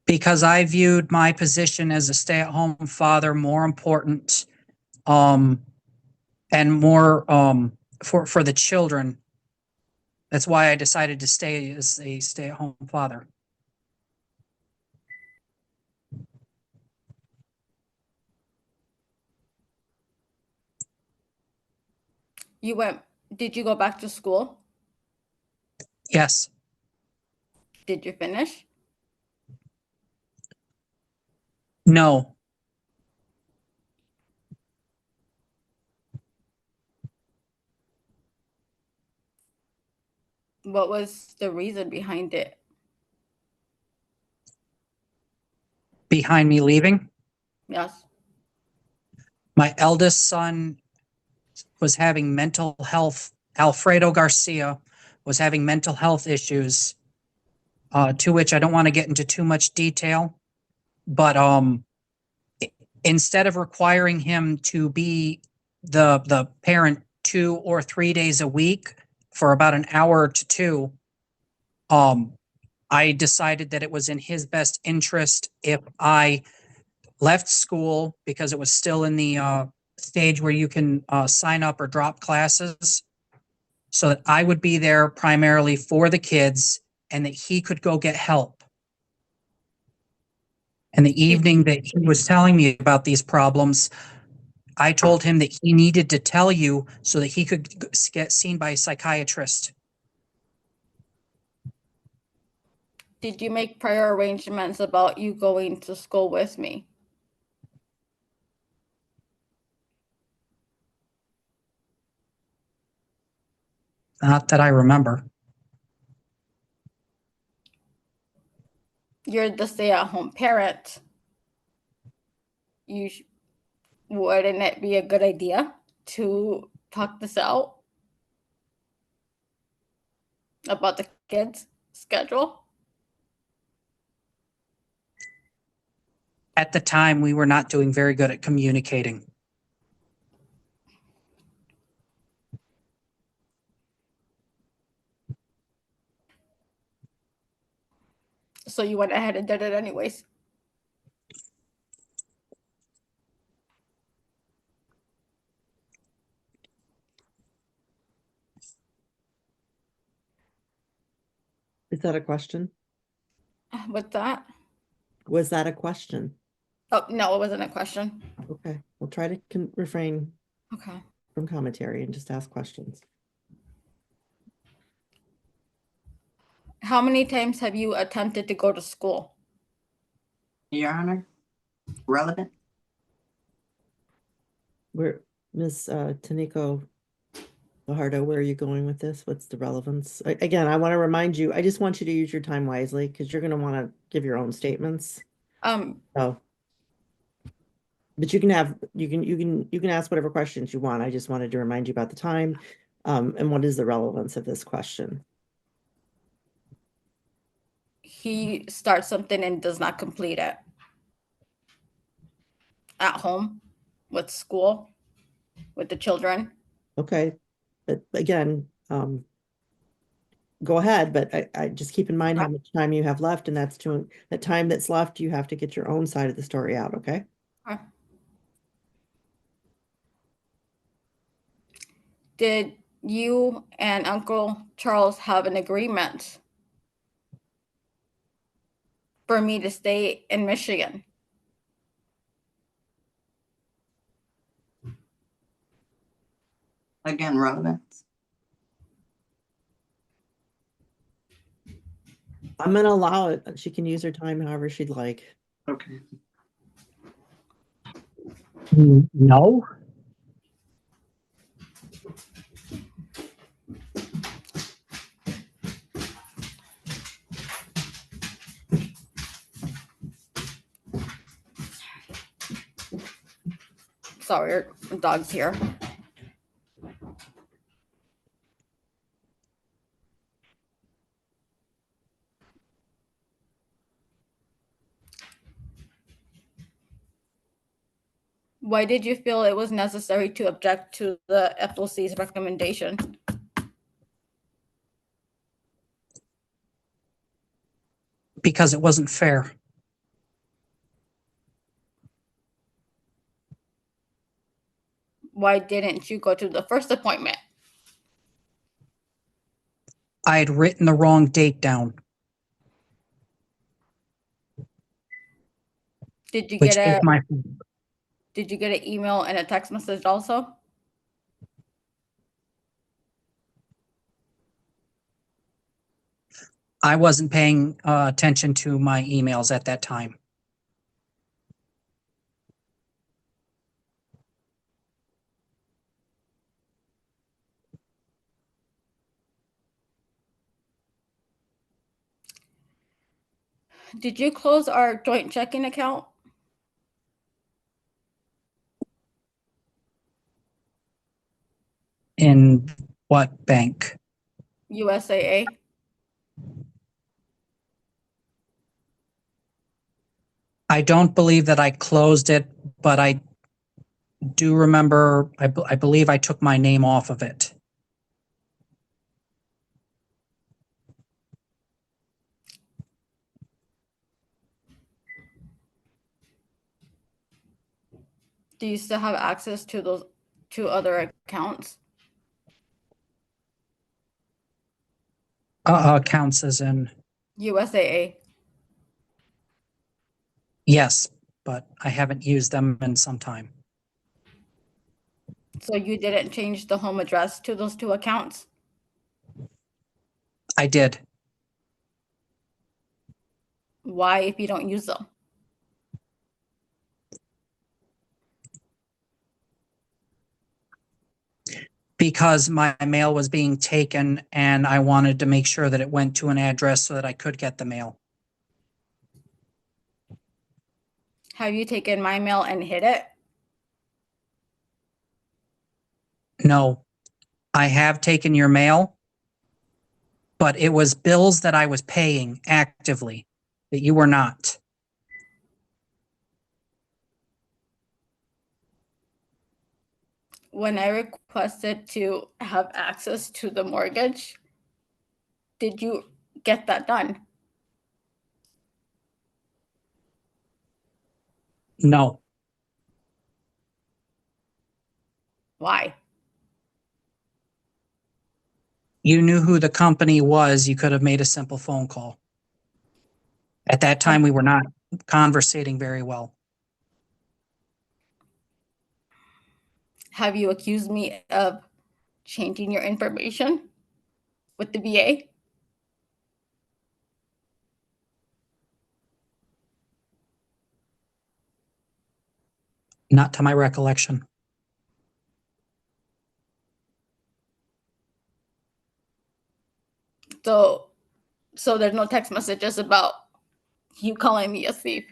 because I viewed my position as a stay-at-home father more important, and more for the children That's why I decided to stay as a stay-at-home father. Did you go back to school? Yes. Did you finish? No. What was the reason behind it? Behind me leaving, Yes. my eldest son was having mental health. Alfredo Garcia was having mental health issues, to which I don't want to get into too much detail. But instead of requiring him to be the parent 2 or 3 days a week for about an hour to two, I decided that it was in his best interest if I left school, because it was still in the stage where you can sign up or drop classes, so that I would be there primarily for the kids and that he could go get help. And the evening that he was telling me about these problems, I told him that he needed to tell you so that he could get seen by a psychiatrist. Did you make prior arrangements about you going to school with me? Not that I remember. You're the stay-at-home parent. Wouldn't it be a good idea to talk this out about the kids' schedule? At the time, we were not doing very good at communicating. So you went ahead and did it anyways. Is that a question? With that? Was that a question? Oh, no, it wasn't a question. Okay, we'll try to refrain Okay. from commentary and just ask questions. How many times have you attempted to go to school? Your Honor, relevant? Where, Ms. Tinoco Fajardo, where are you going with this? What's the relevance? Again, I want to remind you, I just want you to use your time wisely because you're going to want to give your own statements. So, but you can ask whatever questions you want. I just wanted to remind you about the time, and what is the relevance of this question. He starts something and does not complete it. At home, with school, with the children. Okay, but again, go ahead, but I just keep in mind how much time you have left, and that time that's left, you have to get your own side of the story out, okay? Did you and Uncle Charles have an agreement for me to stay in Michigan? Again, relevance. I'm gonna allow it. She can use her time however she'd like. Okay. No. Sorry, the dog's here. Why did you feel it was necessary to object to the FOC's recommendation? Because it wasn't fair. Why didn't you go to the first appointment? I had written the wrong date down, Did you which get is a my, Did you get an email and a text message also? I wasn't paying attention to my emails at that time. Did you close our joint checking account? In what bank? USAA? I don't believe that I closed it, but I do remember, I believe I took my name off of it. Do you still have access to those two other accounts? Accounts as in, USAA? yes, but I haven't used them in some time. So you didn't change the home address to those two accounts? I did. Why if you don't use them? Because my mail was being taken and I wanted to make sure that it went to an address so that I could get the mail. Have you taken my mail and hid it? No, I have taken your mail, but it was bills that I was paying actively that you were not. When I requested to have access to the mortgage, did you get that done? No, Why? you knew who the company was. You could have made a simple phone call. At that time, we were not conversating very well. Have you accused me of changing your information with the VA? Not to my recollection. So there's no text messages about you calling me a thief.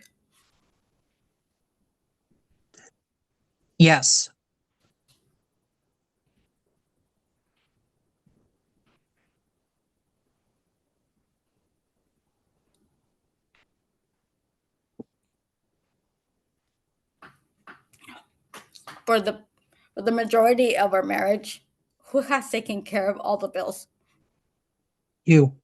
Yes, For the majority of our marriage, who has taken care of all the bills? you.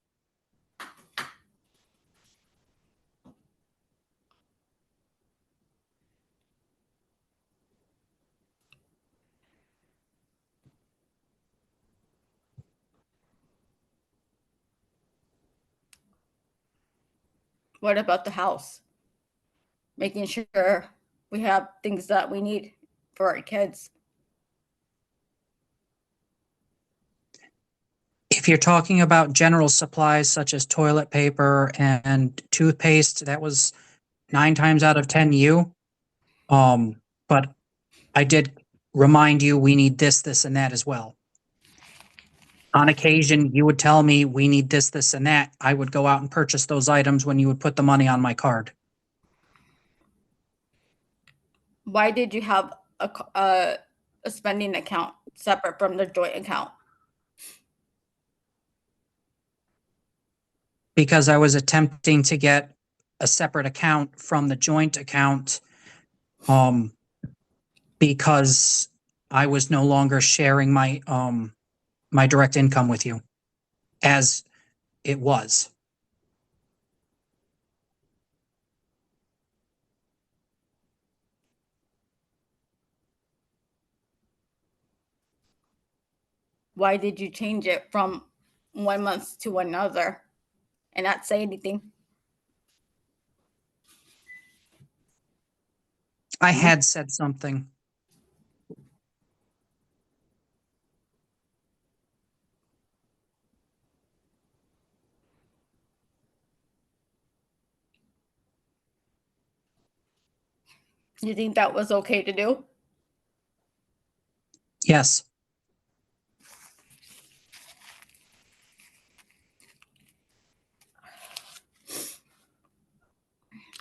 What about the house? Making sure we have things that we need for our kids. If you're talking about general supplies such as toilet paper and toothpaste, that was 9 times out of 10 you. But I did remind you we need this, this, and that as well. On occasion, you would tell me we need this, this, and that. I would go out and purchase those items when you would put the money on my card. Why did you have a spending account separate from the joint account? Because I was attempting to get a separate account from the joint account, because I was no longer sharing my my direct income with you as it was. Why did you change it from one month to another and not say anything? I had said something. You think that was okay to do? Yes.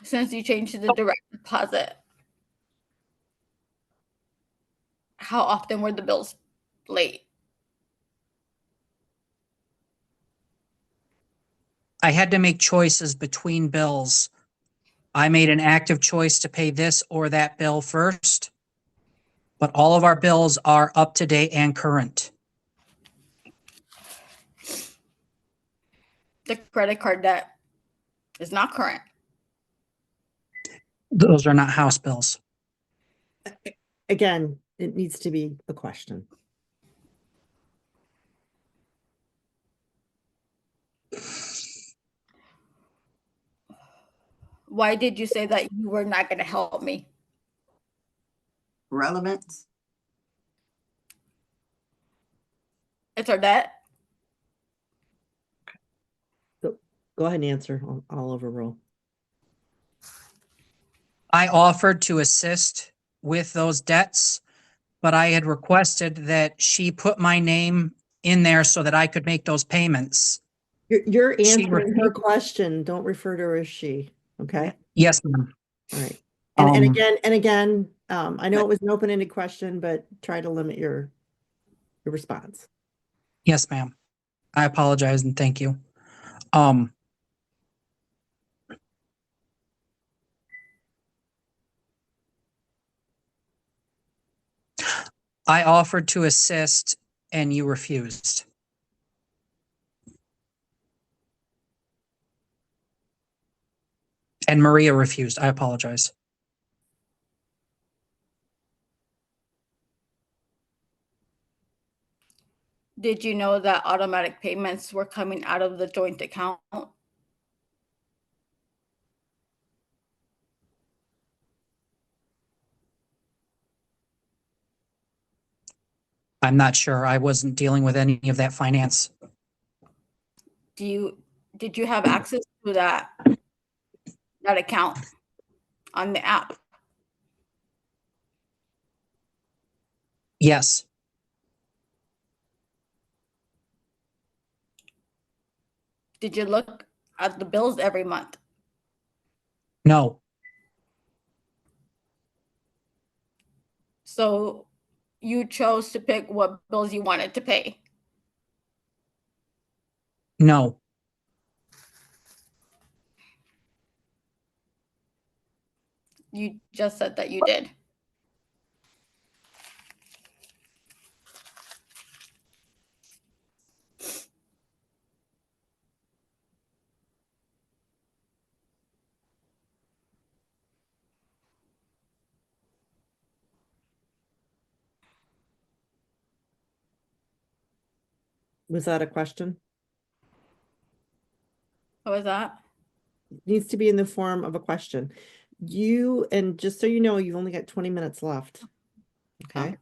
Since you changed the direct deposit, how often were the bills late? I had to make choices between bills. I made an active choice to pay this or that bill first, but all of our bills are up to date and current. The credit card debt is not current. Those are not house bills. Again, it needs to be a question. Why did you say that you were not going to help me? Relevance? It's our debt. Go ahead and answer. I'll overrule. I offered to assist with those debts, but I had requested that she put my name in there so that I could make those payments. You're She answering her refused. question. Don't refer to her as she, okay? Yes, ma'am. All right. And Um, again, I know it was an open-ended question, but try to limit your response. Yes, ma'am. I apologize and thank you. I offered to assist and you refused. And Maria refused. I apologize. Did you know that automatic payments were coming out of the joint account? I'm not sure. I wasn't dealing with any of that finance. Did you have access to that account on the app? Yes. Did you look at the bills every month? No. So you chose to pick what bills you wanted to pay. No. You just said that you did. Was that a question? What was that? Needs to be in the form of a question. And just so you know, you've only got 20 minutes left. Okay.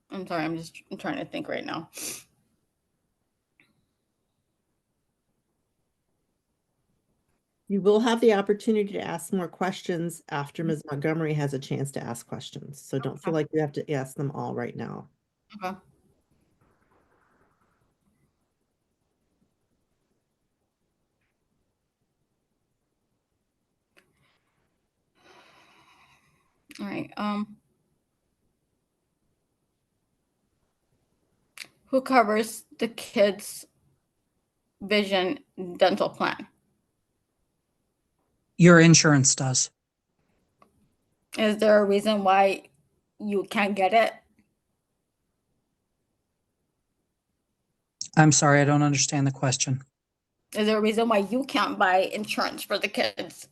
I'm sorry, I'm trying to think right now. You will have the opportunity to ask more questions after Ms. Montgomery has a chance to ask questions. So don't feel like you have to ask them all right now. Okay. All right. Who covers the kids' vision dental plan? Your insurance does. Is there a reason why you can't get it? I'm sorry, I don't understand the question. Is there a reason why you can't buy insurance for the kids?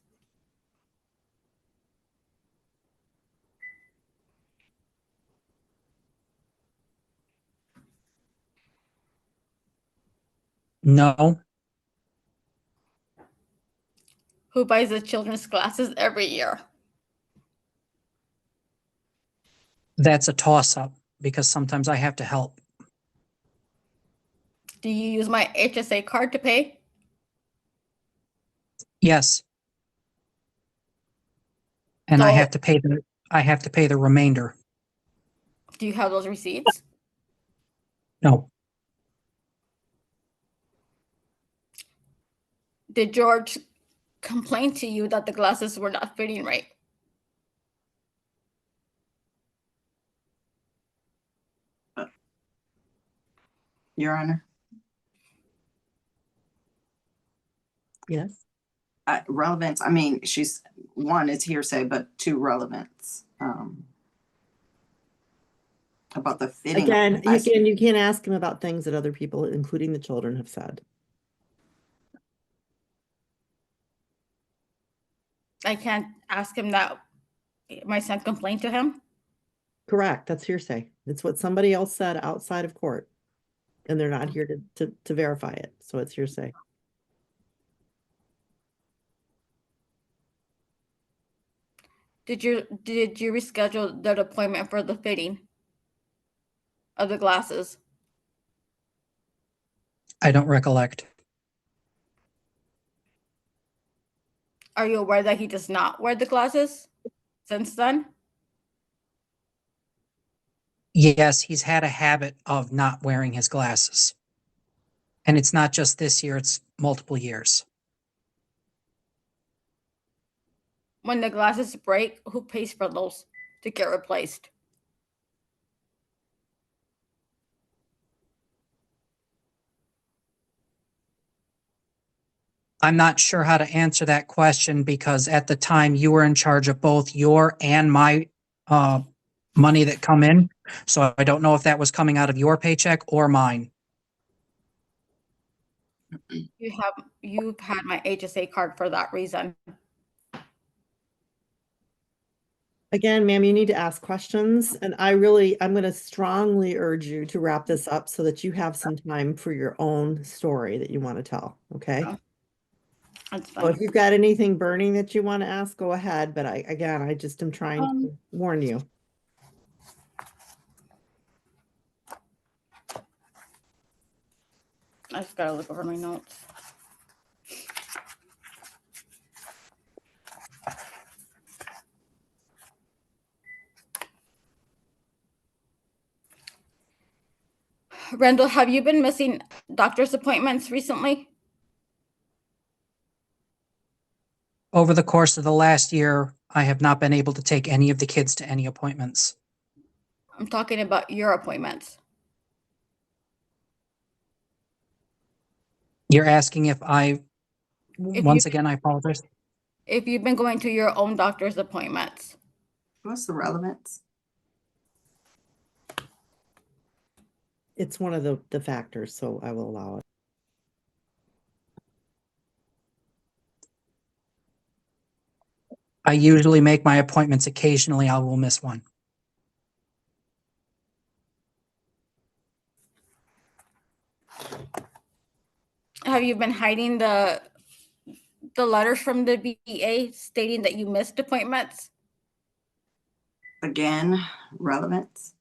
No, Who buys the children's glasses every year? that's a toss-up because sometimes I have to help. Do you use my HSA card to pay? Yes. And I So- have to pay the remainder. Do you have those receipts? No, Did George complain to you that the glasses were not fitting right? Your Honor. Yes. Relevance, I mean, she's, one, it's hearsay, but two, relevance. About the fitting. Again, you can't ask him about things that other people, including the children, have said. I can't ask him that my son complained to him. Correct, that's hearsay. It's what somebody else said outside of court. And they're not here to verify it, so it's hearsay. Did you reschedule that appointment for the fitting of the glasses? I don't recollect. Are you aware that he does not wear the glasses since then? Yes, he's had a habit of not wearing his glasses. And it's not just this year, it's multiple years. When the glasses break, who pays for those to get replaced? I'm not sure how to answer that question because at the time you were in charge of both your and my money that come in. So I don't know if that was coming out of your paycheck or mine. You've had my HSA card for that reason. Again, ma'am, you need to ask questions, and I'm going to strongly urge you to wrap this up so that you have some time for your own story that you want to tell, okay? Oh, that's So fine. if you've got anything burning that you want to ask, go ahead, but I just am trying to warn you. I just gotta look over my notes. Randall, have you been missing doctor's appointments recently? Over the course of the last year, I have not been able to take any of the kids to any appointments. I'm talking about your appointments. You're asking if If once you- again, I apologize. If you've been going to your own doctor's appointments. What's the relevance? It's one of the factors, so I will allow it. I usually make my appointments. Occasionally, I will miss one. Have you been hiding the letters from the VA stating that you missed appointments? Again, relevance.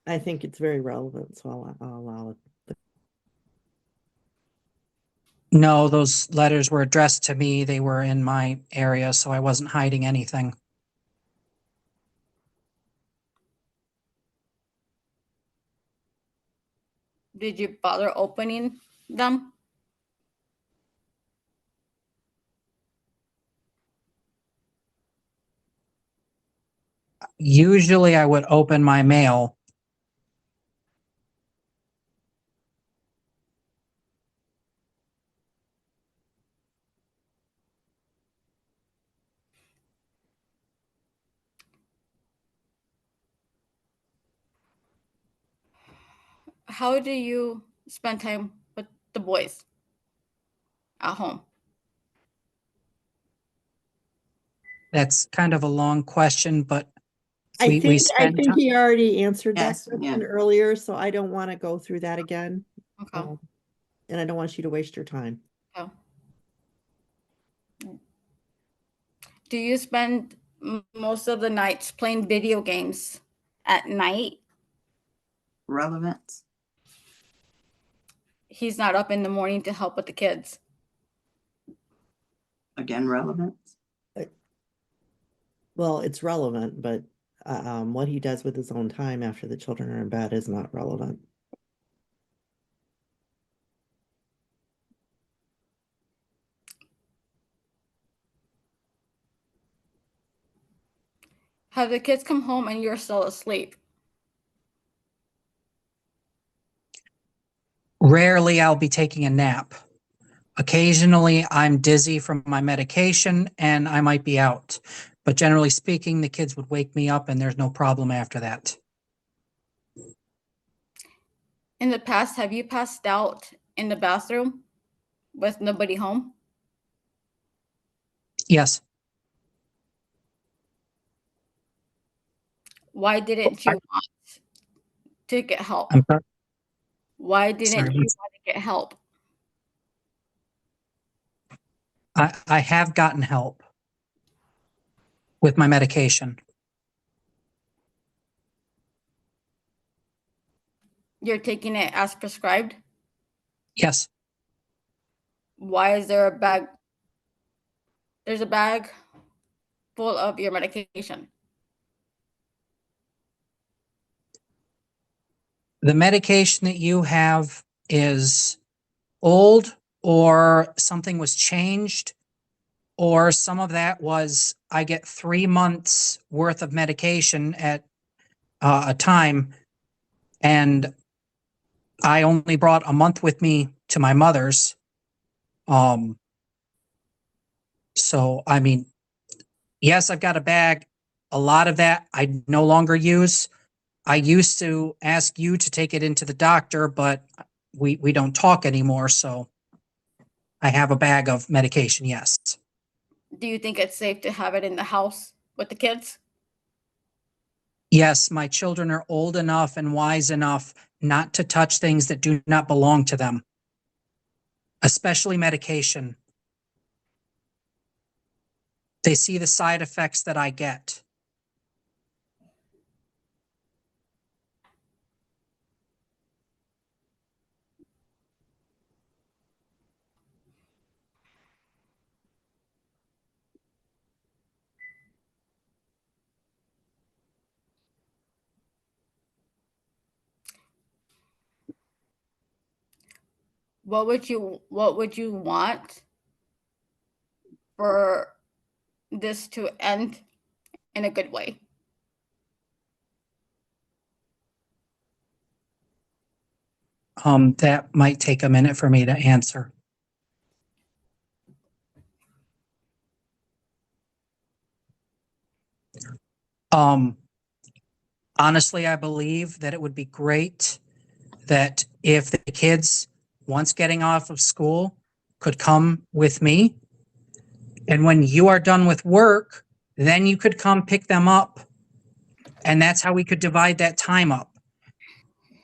I think it's very relevant, so I'll allow it. No, those letters were addressed to me. They were in my area, so I wasn't hiding anything. Did you bother opening them? Usually, I would open my mail. How do you spend time with the boys at home? That's kind of a long question, but I we think spend time. he already answered that Yes, yeah. question earlier, so I don't want to go through that again. Okay. And I don't want you to waste your time. Oh. Do you spend most of the nights playing video games at night? Relevance. He's not up in the morning to help with the kids. Again, relevance. Well, it's relevant, but what he does with his own time after the children are in bed is not relevant. Have the kids come home and you're still asleep? Rarely I'll be taking a nap. Occasionally I'm dizzy from my medication and I might be out. But generally speaking, the kids would wake me up and there's no problem after that. In the past, have you passed out in the bathroom with nobody home? Yes. Why didn't you want to get help? I'm sorry. Why didn't Sorry. you want to get help? I have gotten help with my medication. You're taking it as prescribed? Yes. Why is there a bag? There's a bag full of your medication. The medication that you have is old, or something was changed, or some of that was I get 3 months worth of medication at a time, and I only brought a month with me to my mother's. So, I mean, yes, I've got a bag. A lot of that I no longer use. I used to ask you to take it into the doctor, but we don't talk anymore. So I have a bag of medication, yes. Do you think it's safe to have it in the house with the kids? Yes, my children are old enough and wise enough not to touch things that do not belong to them, especially medication. They see the side effects that I get. What would you want for this to end in a good way? That might take a minute for me to answer. Honestly, I believe that it would be great that if the kids, once getting off of school, could come with me. And when you are done with work, then you could come pick them up. And that's how we could divide that time up.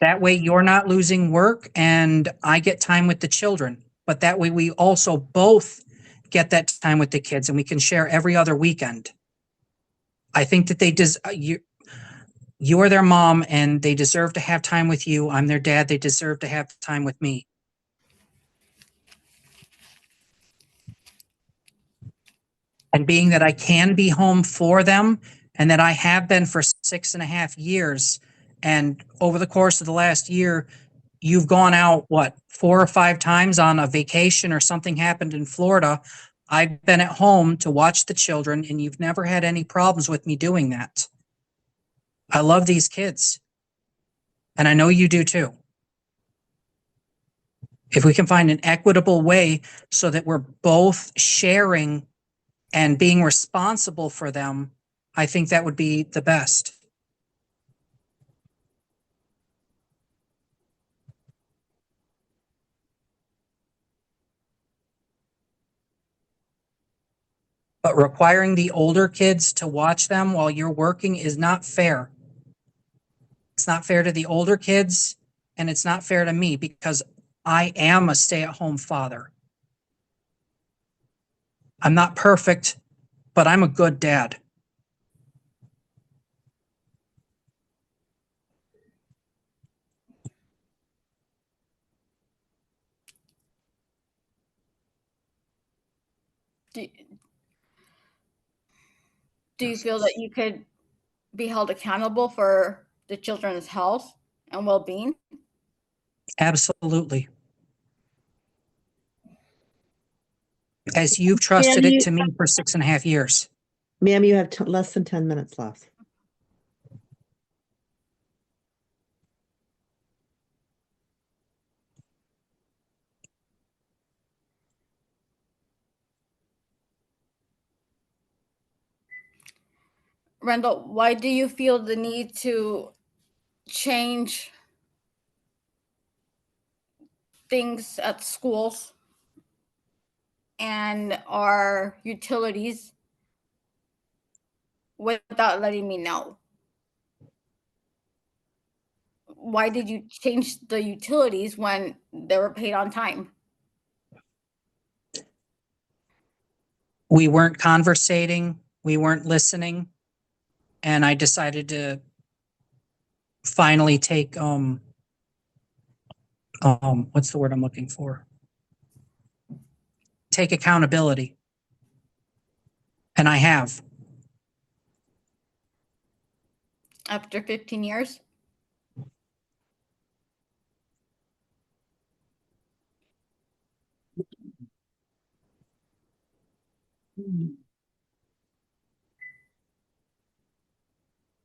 That way you're not losing work and I get time with the children. But that way we also both get that time with the kids and we can share every other weekend. I think that you are their mom and they deserve to have time with you. I'm their dad. They deserve to have time with me. And being that I can be home for them and that I have been for 6.5 years. And over the course of the last year, you've gone out, 4 or 5 times on a vacation or something happened in Florida. I've been at home to watch the children and you've never had any problems with me doing that. I love these kids. And I know you do too. If we can find an equitable way so that we're both sharing and being responsible for them, I think that would be the best. but requiring the older kids to watch them while you're working is not fair. It's not fair to the older kids, and it's not fair to me because I am a stay-at-home father. I'm not perfect, but I'm a good dad. Do you feel that you could be held accountable for the children's health and well-being? Absolutely. As you've trusted it to me for 6.5 years. Ma'am, you have less than 10 minutes left. Randall, why do you feel the need to change things at schools and our utilities without letting me know? Why did you change the utilities when they were paid on time? We weren't conversating, we weren't listening, and I decided to finally take what's the word I'm looking for? Take accountability. And I have. After 15 years?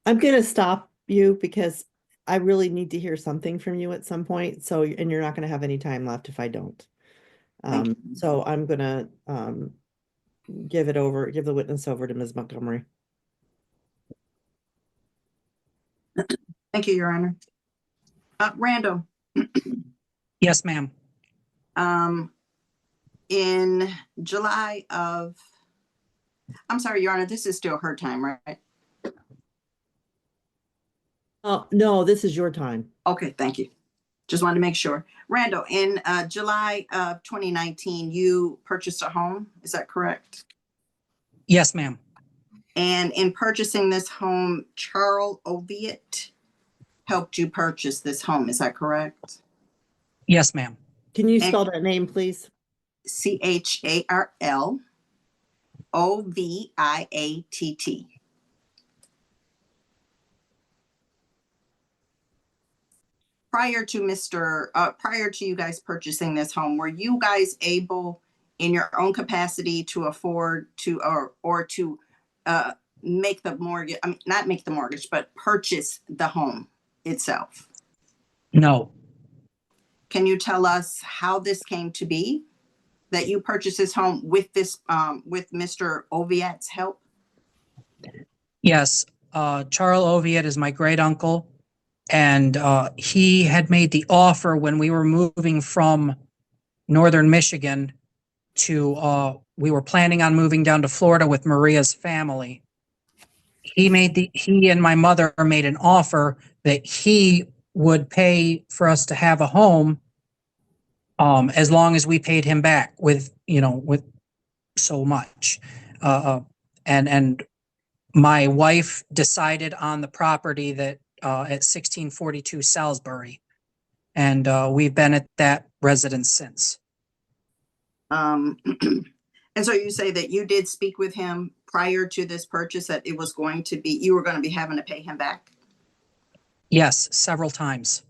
I'm going to stop you because I really need to hear something from you at some point. So, and you're not going to have any time left if I don't. So I'm going to give the witness over to Ms. Montgomery. Thank you, Your Honor. Randall. Yes, ma'am. In July of, I'm sorry, Your Honor, this is still her time, right? Oh, no, this is your time. Okay, thank you. Just wanted to make sure. Randall, in July of 2019, you purchased a home, is that correct? Yes, ma'am. And in purchasing this home, Charles Oviatt helped you purchase this home, is that correct? Yes, ma'am. Can you spell that name, please? Charles Oviatt. Prior to you guys purchasing this home, were you guys able in your own capacity to afford to or to make the mortgage, I mean, not make the mortgage, but purchase the home itself? No. Can you tell us how this came to be, that you purchased this home with this with Mr. Oviatt's help? Yes. Charles Oviatt is my great uncle. And he had made the offer when we were moving from northern Michigan to, we were planning on moving down to Florida with Maria's family. He and my mother made an offer that he would pay for us to have a home as long as we paid him back with so much. And my wife decided on the property that at 1642 Salisbury. And we've been at that residence since. And so you say that you did speak with him prior to this purchase, that it was going to be, you were going to be having to pay him back? Yes, several times.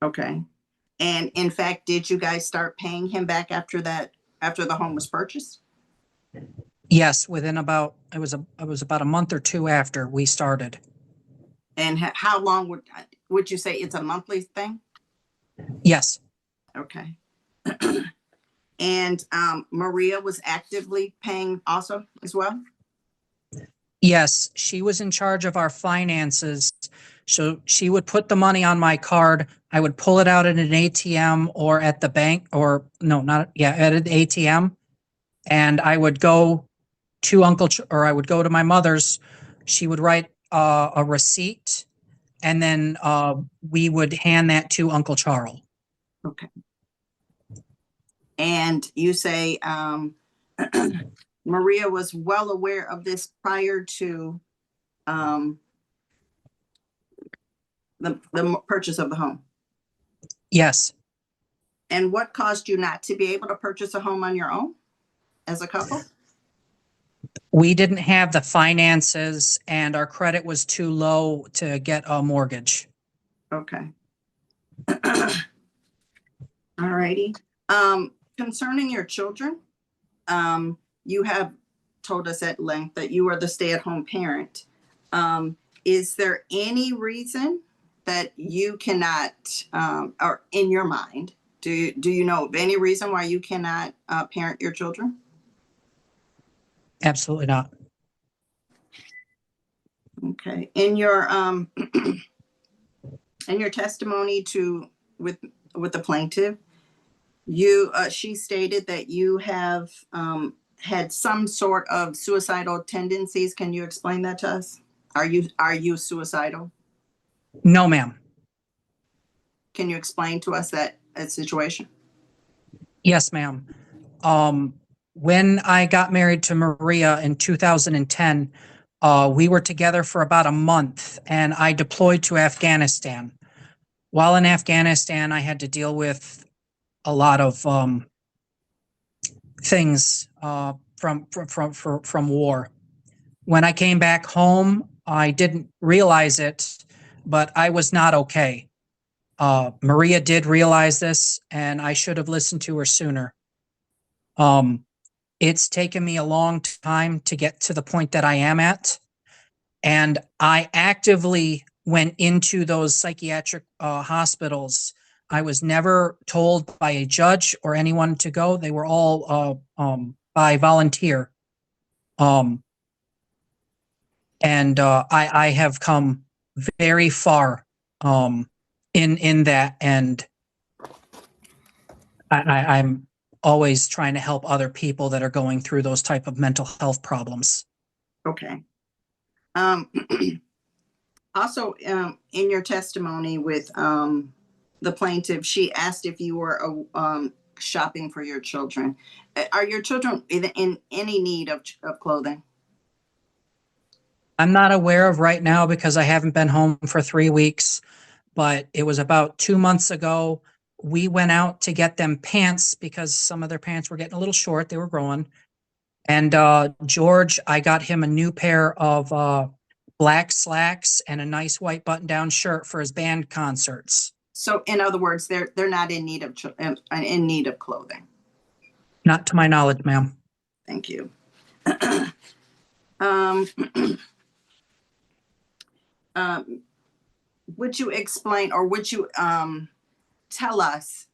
Okay. And in fact, did you guys start paying him back after the home was purchased? Yes, within about, it was about a month or two after we started. And how long would you say it's a monthly thing? Yes. Okay. And Maria was actively paying also as well? Yes, she was in charge of our finances. So she would put the money on my card. I would pull it out at an ATM or at the bank, or no, not, yeah, at an ATM. And I would go to or I would go to my mother's. She would write a receipt, and then we would hand that to Uncle Charles. Okay. And you say Maria was well aware of this prior to the purchase of the home? Yes. And what caused you not to be able to purchase a home on your own as a couple? We didn't have the finances, and our credit was too low to get a mortgage. Okay. All righty. Concerning your children, you have told us at length that you are the stay-at-home parent. Is there any reason that you cannot, or in your mind, do you know of any reason why you cannot parent your children? Absolutely not. Okay. In your in your testimony with the plaintiff, she stated that you have had some sort of suicidal tendencies. Can you explain that to us? Are you suicidal? No, ma'am. Can you explain to us that situation? Yes, ma'am. When I got married to Maria in 2010, we were together for about a month, and I deployed to Afghanistan. While in Afghanistan, I had to deal with a lot of things from war. When I came back home, I didn't realize it, but I was not okay. Maria did realize this, and I should have listened to her sooner. It's taken me a long time to get to the point that I am at, and I actively went into those psychiatric hospitals. I was never told by a judge or anyone to go. They were all by volunteer. And I have come very far in that, and I'm always trying to help other people that are going through those type of mental health problems. Okay. Also, in your testimony with the plaintiff, she asked if you were shopping for your children. Are your children in any need of clothing? I'm not aware of right now because I haven't been home for 3 weeks, but it was about 2 months ago. We went out to get them pants because some of their pants were getting a little short. They were growing. And George, I got him a new pair of black slacks and a nice white button-down shirt for his band concerts. So, in other words, they're not in need of clothing. Not to my knowledge, ma'am. Thank you. Would you explain, or would you tell us,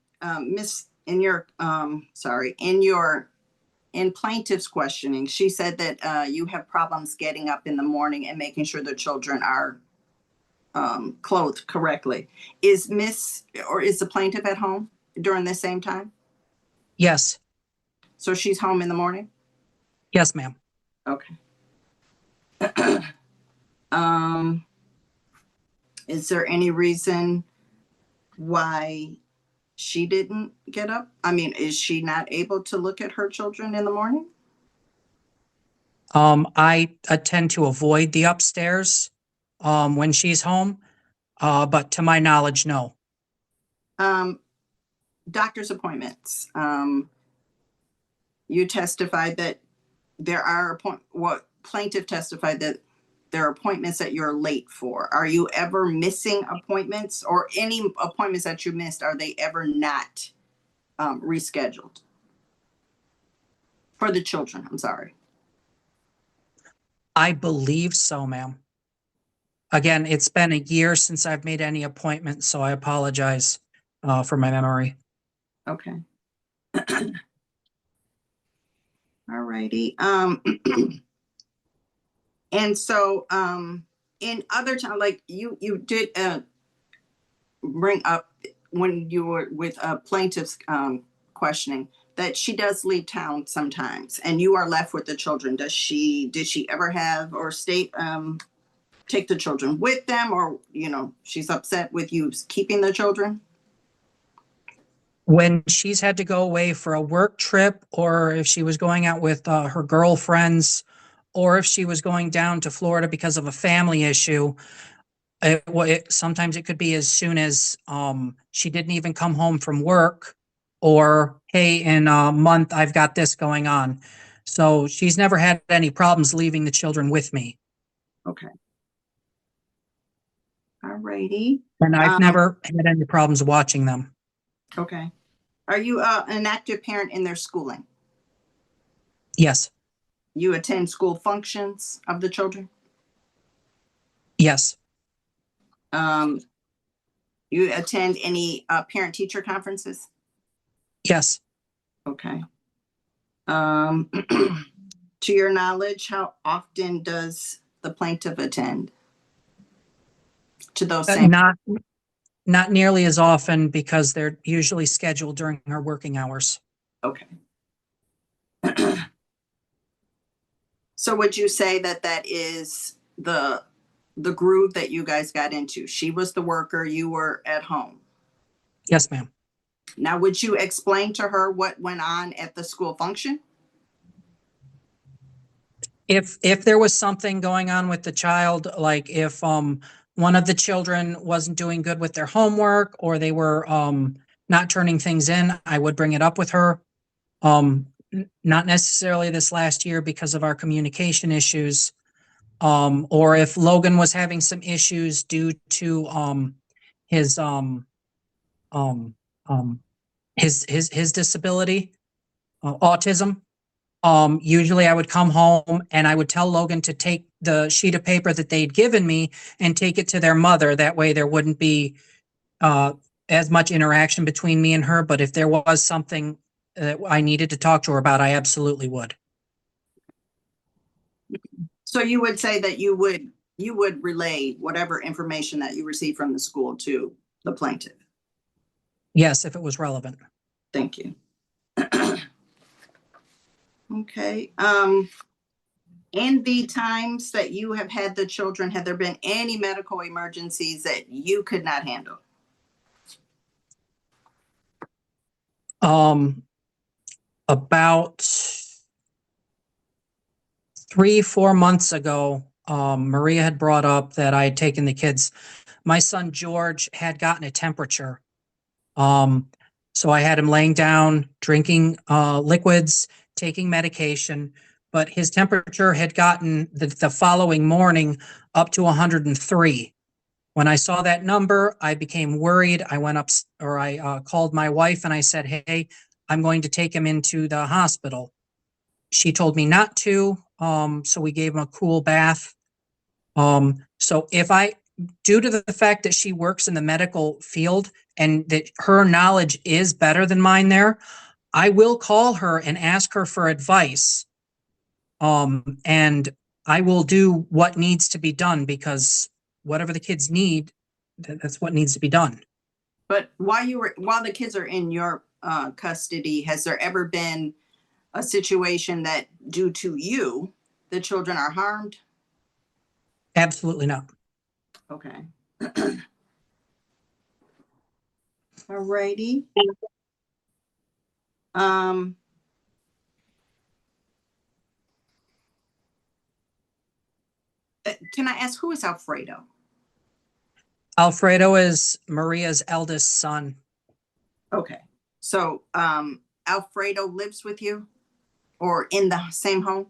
in plaintiff's questioning, she said that you have problems getting up in the morning and making sure the children are clothed correctly. Is the plaintiff at home during the same time? Yes. So she's home in the morning? Yes, ma'am. Okay. Is there any reason why she didn't get up? I mean, is she not able to look at her children in the morning? I tend to avoid the upstairs when she's home, but to my knowledge, no. Doctor's appointments. You testified that there are plaintiff testified that there are appointments that you're late for. Are you ever missing appointments, or any appointments that you missed, are they ever not rescheduled? For the children, I'm sorry. I believe so, ma'am. Again, it's been a year since I've made any appointments, so I apologize for my memory. Okay. All righty. And so in other time, like you did bring up when you were with plaintiff's questioning that she does leave town sometimes and you are left with the children. Did she ever have or take the children with them, or, she's upset with you keeping the children? When she's had to go away for a work trip, or if she was going out with her girlfriends, or if she was going down to Florida because of a family issue, sometimes it could be as soon as she didn't even come home from work, or, hey, in a month, I've got this going on. So she's never had any problems leaving the children with me. Okay. All righty. And I've never had any problems watching them. Okay. Are you an active parent in their schooling? Yes. You attend school functions of the children? Yes. You attend any parent-teacher conferences? Yes. Okay. To your knowledge, how often does the plaintiff attend to those same? Not nearly as often, because they're usually scheduled during her working hours. Okay. So would you say that is the groove that you guys got into? She was the worker, you were at home. Yes, ma'am. Now, would you explain to her what went on at the school function? If there was something going on with the child, like if one of the children wasn't doing good with their homework, or they were not turning things in, I would bring it up with her. Not necessarily this last year because of our communication issues. Or if Logan was having some issues due to his disability, autism. Usually I would come home and I would tell Logan to take the sheet of paper that they'd given me and take it to their mother. That way there wouldn't be as much interaction between me and her. But if there was something that I needed to talk to her about, I absolutely would. So you would say that you would relay whatever information that you received from the school to the plaintiff? Yes, if it was relevant. Thank you. Okay. In the times that you have had the children, have there been any medical emergencies that you could not handle? About 3-4 months ago, Maria had brought up that I had taken the kids. My son George had gotten a temperature. So I had him laying down, drinking liquids, taking medication, but his temperature had gotten the following morning up to 103. When I saw that number, I became worried. I went up, or I called my wife and I said, hey, I'm going to take him into the hospital. She told me not to, so we gave him a cool bath. So due to the fact that she works in the medical field and that her knowledge is better than mine there, I will call her and ask her for advice. And I will do what needs to be done, because whatever the kids need, that's what needs to be done. But while the kids are in your custody, has there ever been a situation that due to you, the children are harmed? Absolutely not. Okay. All righty. Can I ask, who is Alfredo? Alfredo is Maria's eldest son. Okay. So Alfredo lives with you or in the same home?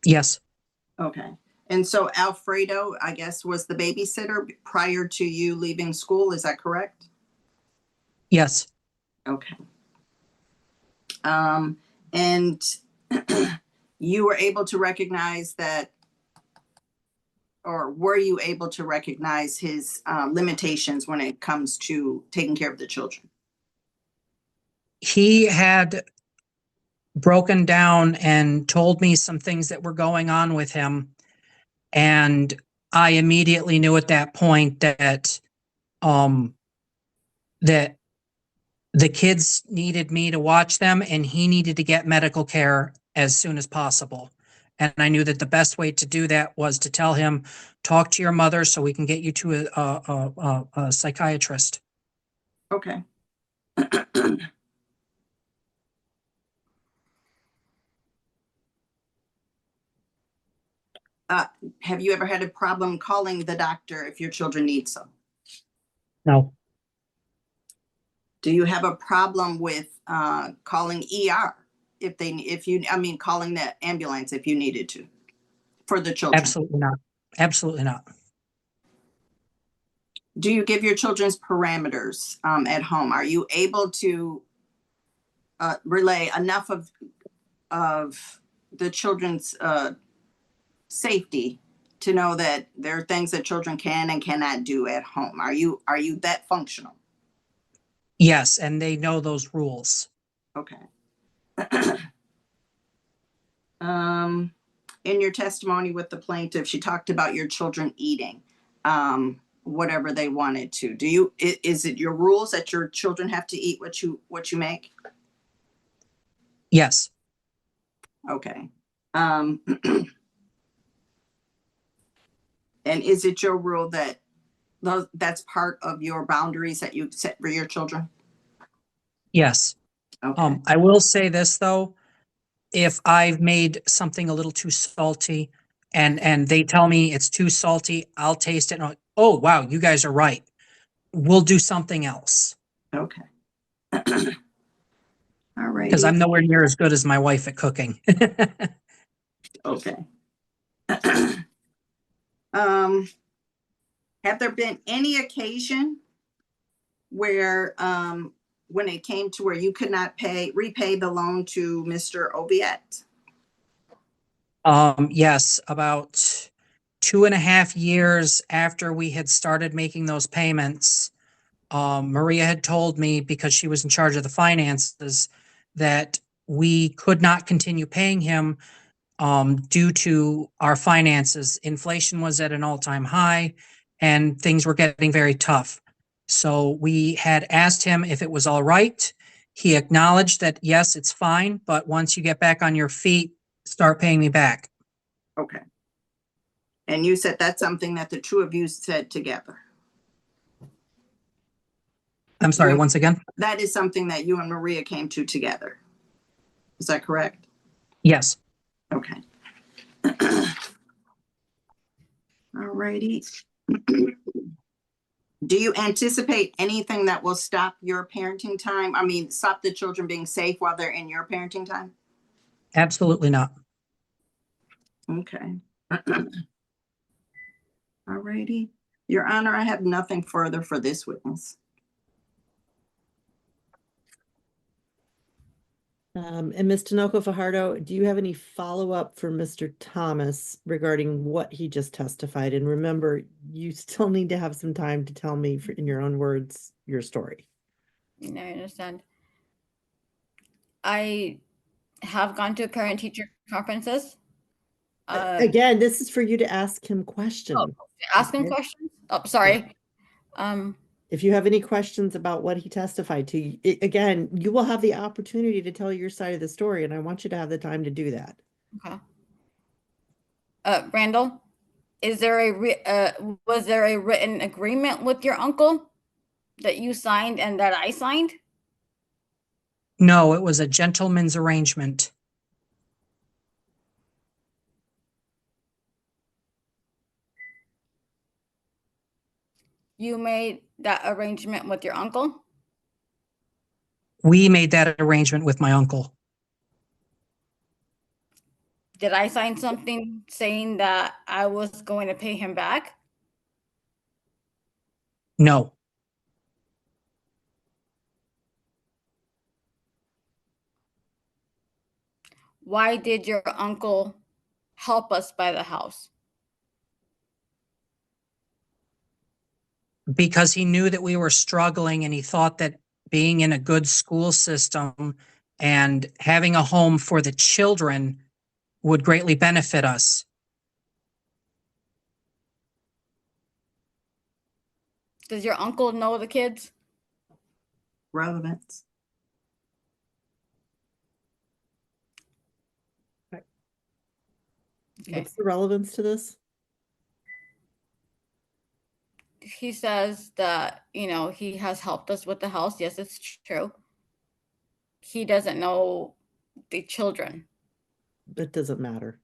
Yes. Okay. And so Alfredo, I guess, was the babysitter prior to you leaving school. Is that correct? Yes. Okay. And you were able to recognize that, or were you able to recognize his limitations when it comes to taking care of the children? He had broken down and told me some things that were going on with him. And I immediately knew at that point that The kids needed me to watch them, and he needed to get medical care as soon as possible. And I knew that the best way to do that was to tell him, talk to your mother so we can get you to a psychiatrist. Okay. Have you ever had a problem calling the doctor if your children need so? No, Do you have a problem with calling ER calling the ambulance if you needed to for the children? absolutely not. Absolutely not. Do you give your children's parameters at home? Are you able to relay enough of the children's safety to know that there are things that children can and cannot do at home? Are you that functional? Yes, and they know those rules. Okay. In your testimony with the plaintiff, she talked about your children eating whatever they wanted to. Is it your rules that your children have to eat what you make? Yes, Okay. And is it your rule that that's part of your boundaries that you set for your children? yes. Okay. I will say this though, if I've made something a little too salty and they tell me it's too salty, I'll taste it and I'm like, oh wow, you guys are right. We'll do something else. Okay. All right. Because I'm nowhere near as good as my wife at cooking. Okay. Have there been any occasion where when it came to where you could not repay the loan to Mr. Oviatt? Yes, about 2.5 years after we had started making those payments, Maria had told me, because she was in charge of the finances, that we could not continue paying him due to our finances. Inflation was at an all-time high and things were getting very tough. So we had asked him if it was all right. He acknowledged that, yes, it's fine, but once you get back on your feet, start paying me back. Okay. And you said that's something that the two of you said together. I'm sorry, once again? That is something that you and Maria came to together. Is that correct? Yes. Okay. All righty. Do you anticipate anything that will stop your parenting time? I mean, stop the children being safe while they're in your parenting time? Absolutely not. Okay. All righty. Your Honor, I have nothing further for this witness. And Ms. Tinoco Fajardo, do you have any follow-up for Mr. Thomas regarding what he just testified? And remember, you still need to have some time to tell me in your own words, your story. I understand. I have gone to parent-teacher conferences. Again, this is for you to ask him questions. Ask him Okay. questions? Oh, sorry. If you have any questions about what he testified to, again, you will have the opportunity to tell your side of the story, and I want you to have the time to do that. Okay. Randall, was there a written agreement with your uncle that you signed and that I signed? No, it was a gentleman's arrangement. You made that arrangement with your uncle? We made that arrangement with my uncle. Did I sign something saying that I was going to pay him back? No. Why did your uncle help us buy the house? Because he knew that we were struggling and he thought that being in a good school system and having a home for the children would greatly benefit us. Does your uncle know the kids? relevance. Okay. What's the relevance to this? He says that, you know, he has helped us with the house. Yes, it's true. He doesn't know the children. It doesn't matter.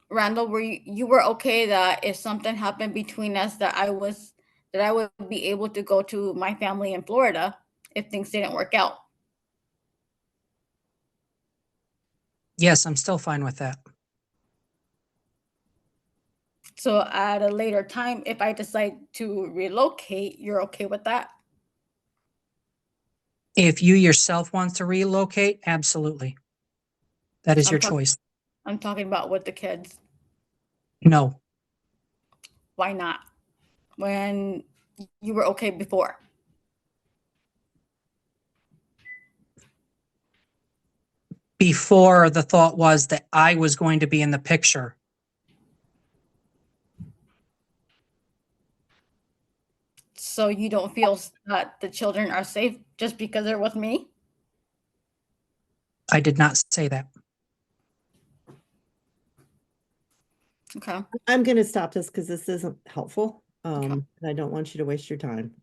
Randall, you were okay that if something happened between us that I would be able to go to my family in Florida if things didn't work out? Yes, I'm still fine with that. So at a later time, if I decide to relocate, you're okay with that? If you yourself want to relocate, absolutely. That is I'm your talk- choice. I'm talking about with the kids. No, Why not? When you were okay before. before the thought was that I was going to be in the picture. So you don't feel that the children are safe just because they're with me? I did not say that. Okay. I'm going to stop this because this isn't helpful. Okay. And I don't want you to waste your time.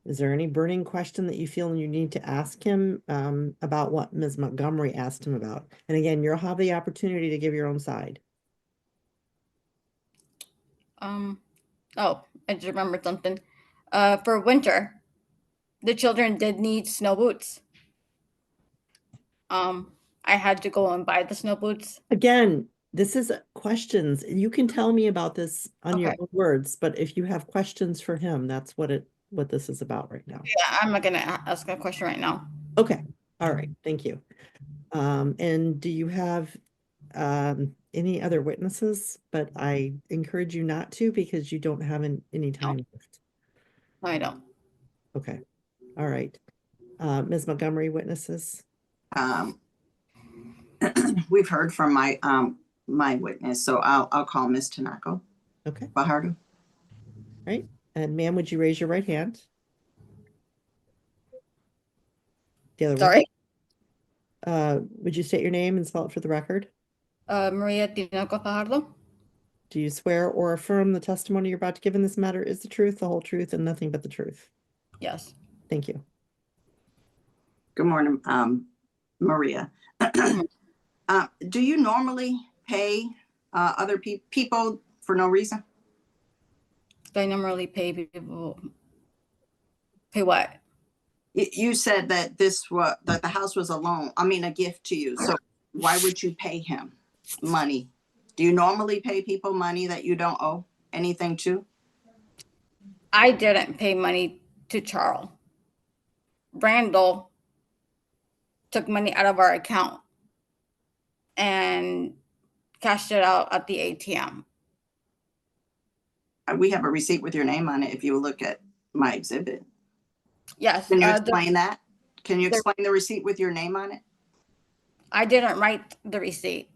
Is there any burning question that you feel you need to ask him about what Ms. Montgomery asked him about? And again, you'll have the opportunity to give your own side. Oh, I just remembered something. For winter, the children did need snow boots. I had to go and buy the snow boots. Again, this is questions. You can tell me about this on your Okay. own words, but if you have questions for him, that's what this is about right now. Yeah, I'm not gonna ask a question right now. Okay, all right, thank you. And do you have any other witnesses? But I encourage you not to because you don't have any time left. No, I don't. Okay, all right. Ms. Montgomery, witnesses? We've heard from my witness, so I'll call Ms. Tinoco Okay, Fajardo. right. And ma'am, would you raise your right hand? The other one. Sorry. Would you state your name and spell it for the record? Maria Tinoco Fajardo. Do you swear or affirm the testimony you're about to give in this matter is the truth, the whole truth, and nothing but the truth? Yes. Thank you. Good morning, Maria. Do you normally pay other people for no reason? Do I normally pay people? Pay what? You said that that the house was a gift to you. So why would you pay him money? Do you normally pay people money that you don't owe anything to? I didn't pay money to Charles. Randall took money out of our account and cashed it out at the ATM. We have a receipt with your name on it if you look at my exhibit. Yes. Can you explain that? Can you explain the receipt with your name on it? I didn't write the receipt.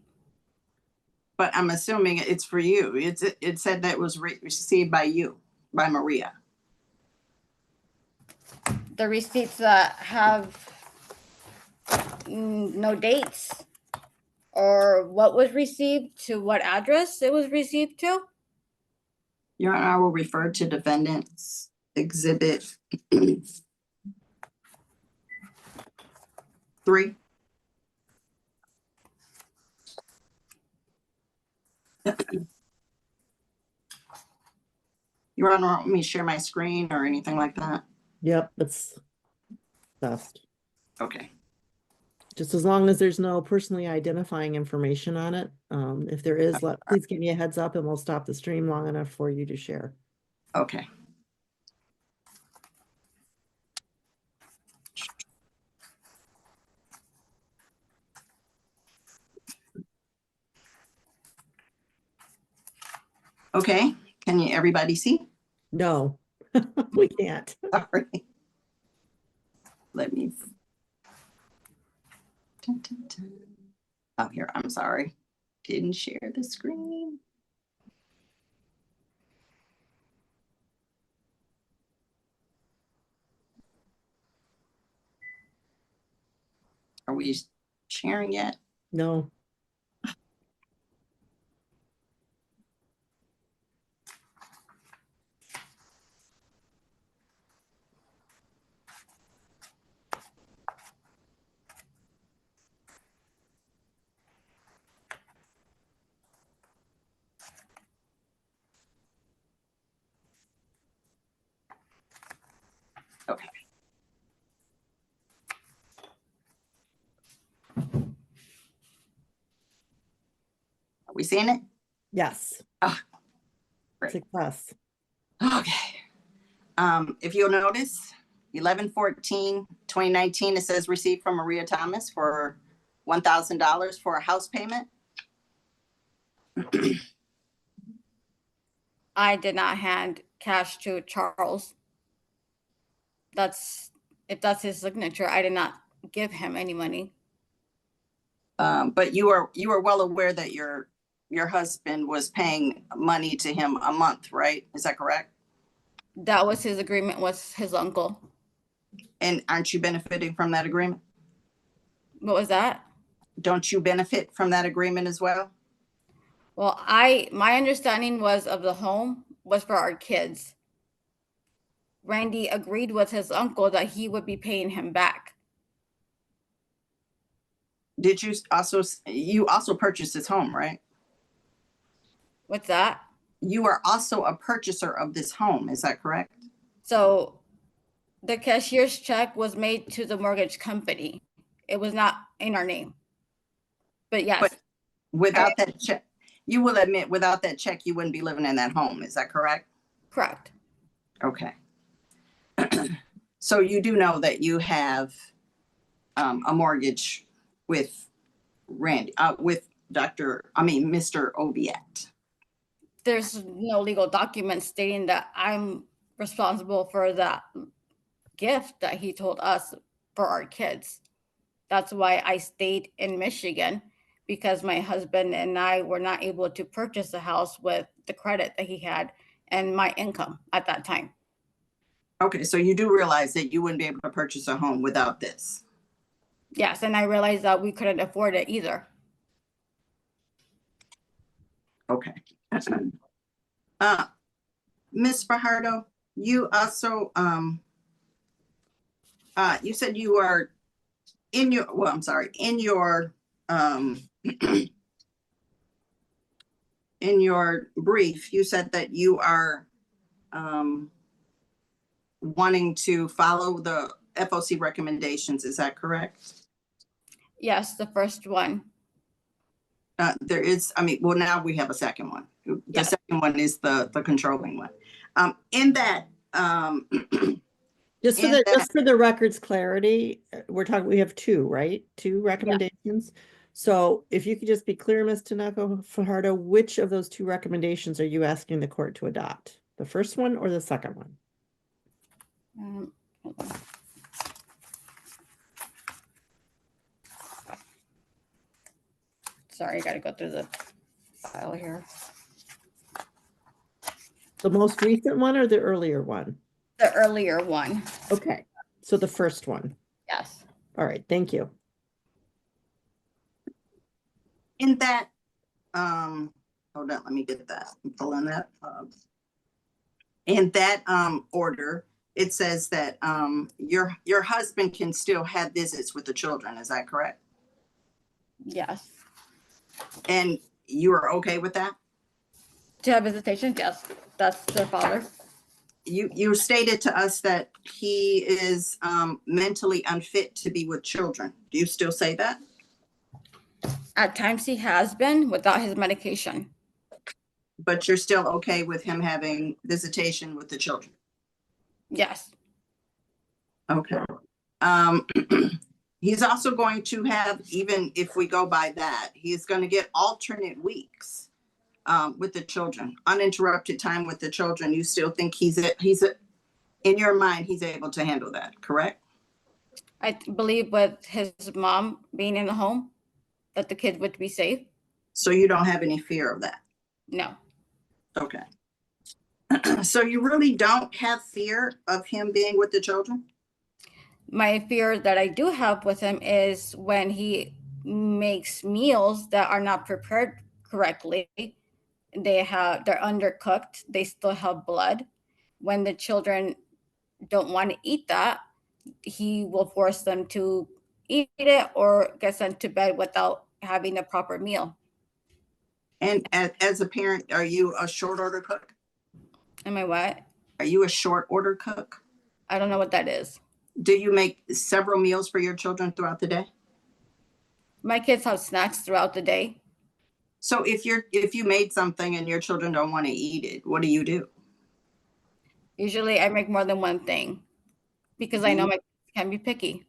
But I'm assuming it's for you. It said that it was received by you, by Maria. The receipts that have no dates or what was received to what address it was received to. Your Honor, I will refer to Defendant's Exhibit 3. Your Honor, want me to share my screen or anything like that? Yep, that's best. Okay. Just as long as there's no personally identifying information on it. If there is, please give me a heads up and we'll stop the stream long enough for you to share. Okay. Okay, can everybody see? No, we can't. Sorry. Let me. Oh, here, I'm sorry. didn't share the screen. Are we sharing yet? No. Okay. Are we seeing it? Yes. Ah, great. Success. Okay. If you'll notice, 11/14/2019, it says received from Maria Thomas for $1,000 for a house payment. I did not hand cash to Charles. If that's his signature, I did not give him any money. But you are well aware that your husband was paying money to him a month, right? Is that correct? That was his agreement with his uncle. And aren't you benefiting from that agreement? What was that? Don't you benefit from that agreement as well? Well, my understanding was of the home was for our kids. Randy agreed with his uncle that he would be paying him back. Did you also purchased this home, right? What's that? You are also a purchaser of this home, is that correct? So the cashier's check was made to the mortgage company. It was not in our name. But yes. But without that check, you will admit without that check, you wouldn't be living in that home, is that correct? Correct. Okay. So you do know that you have a mortgage with Randy, with Mr. Obiet. There's no legal document stating that I'm responsible for that gift that he told us for our kids. That's why I stayed in Michigan, because my husband and I were not able to purchase a house with the credit that he had and my income at that time. Okay, so you do realize that you wouldn't be able to purchase a home without this. Yes, and I realized that we couldn't afford it either. Okay. Ms. Fajardo, you also you said you are in your in your brief, you said that you are wanting to follow the FOC recommendations. Is that correct? Yes, the first one. There is, well, now we have a second one. The Yes. second one is the controlling one. In that, Just for the record's clarity, we have two, right? Two recommendations. Yeah. So if you could just be clear, Ms. Tinoco Fajardo, which of those two recommendations are you asking the court to adopt? The first one or the second one? Hold on. Sorry, I gotta go through the file here. The most recent one or the earlier one? The earlier one. Okay, so the first one. Yes. All right, thank you. in that, hold on, let me get that. I'm pulling that up. In that order, it says that your husband can still have visits with the children. Is that correct? Yes. And you are okay with that? To have visitations, yes. That's their father. You stated to us that he is mentally unfit to be with children. Do you still say that? At times he has been without his medication. But you're still okay with him having visitation with the children? Yes. Okay. He's also going to have, even if we go by that, he's going to get alternate weeks with the children, uninterrupted time with the children. You still think in your mind, he's able to handle that, correct? I believe with his mom being in the home, that the kids would be safe. So you don't have any fear of that? No. Okay. So you really don't have fear of him being with the children? My fear that I do have with him is when he makes meals that are not prepared correctly. They're undercooked. They still have blood. When the children don't want to eat that, he will force them to eat it or get sent to bed without having a proper meal. And as a parent, are you a short order cook? Am I what? Are you a short order cook? I don't know what that is. Do you make several meals for your children throughout the day? My kids have snacks throughout the day. So if you made something and your children don't want to eat it, what do you do? Usually I make more than one thing because I know my kids can be picky.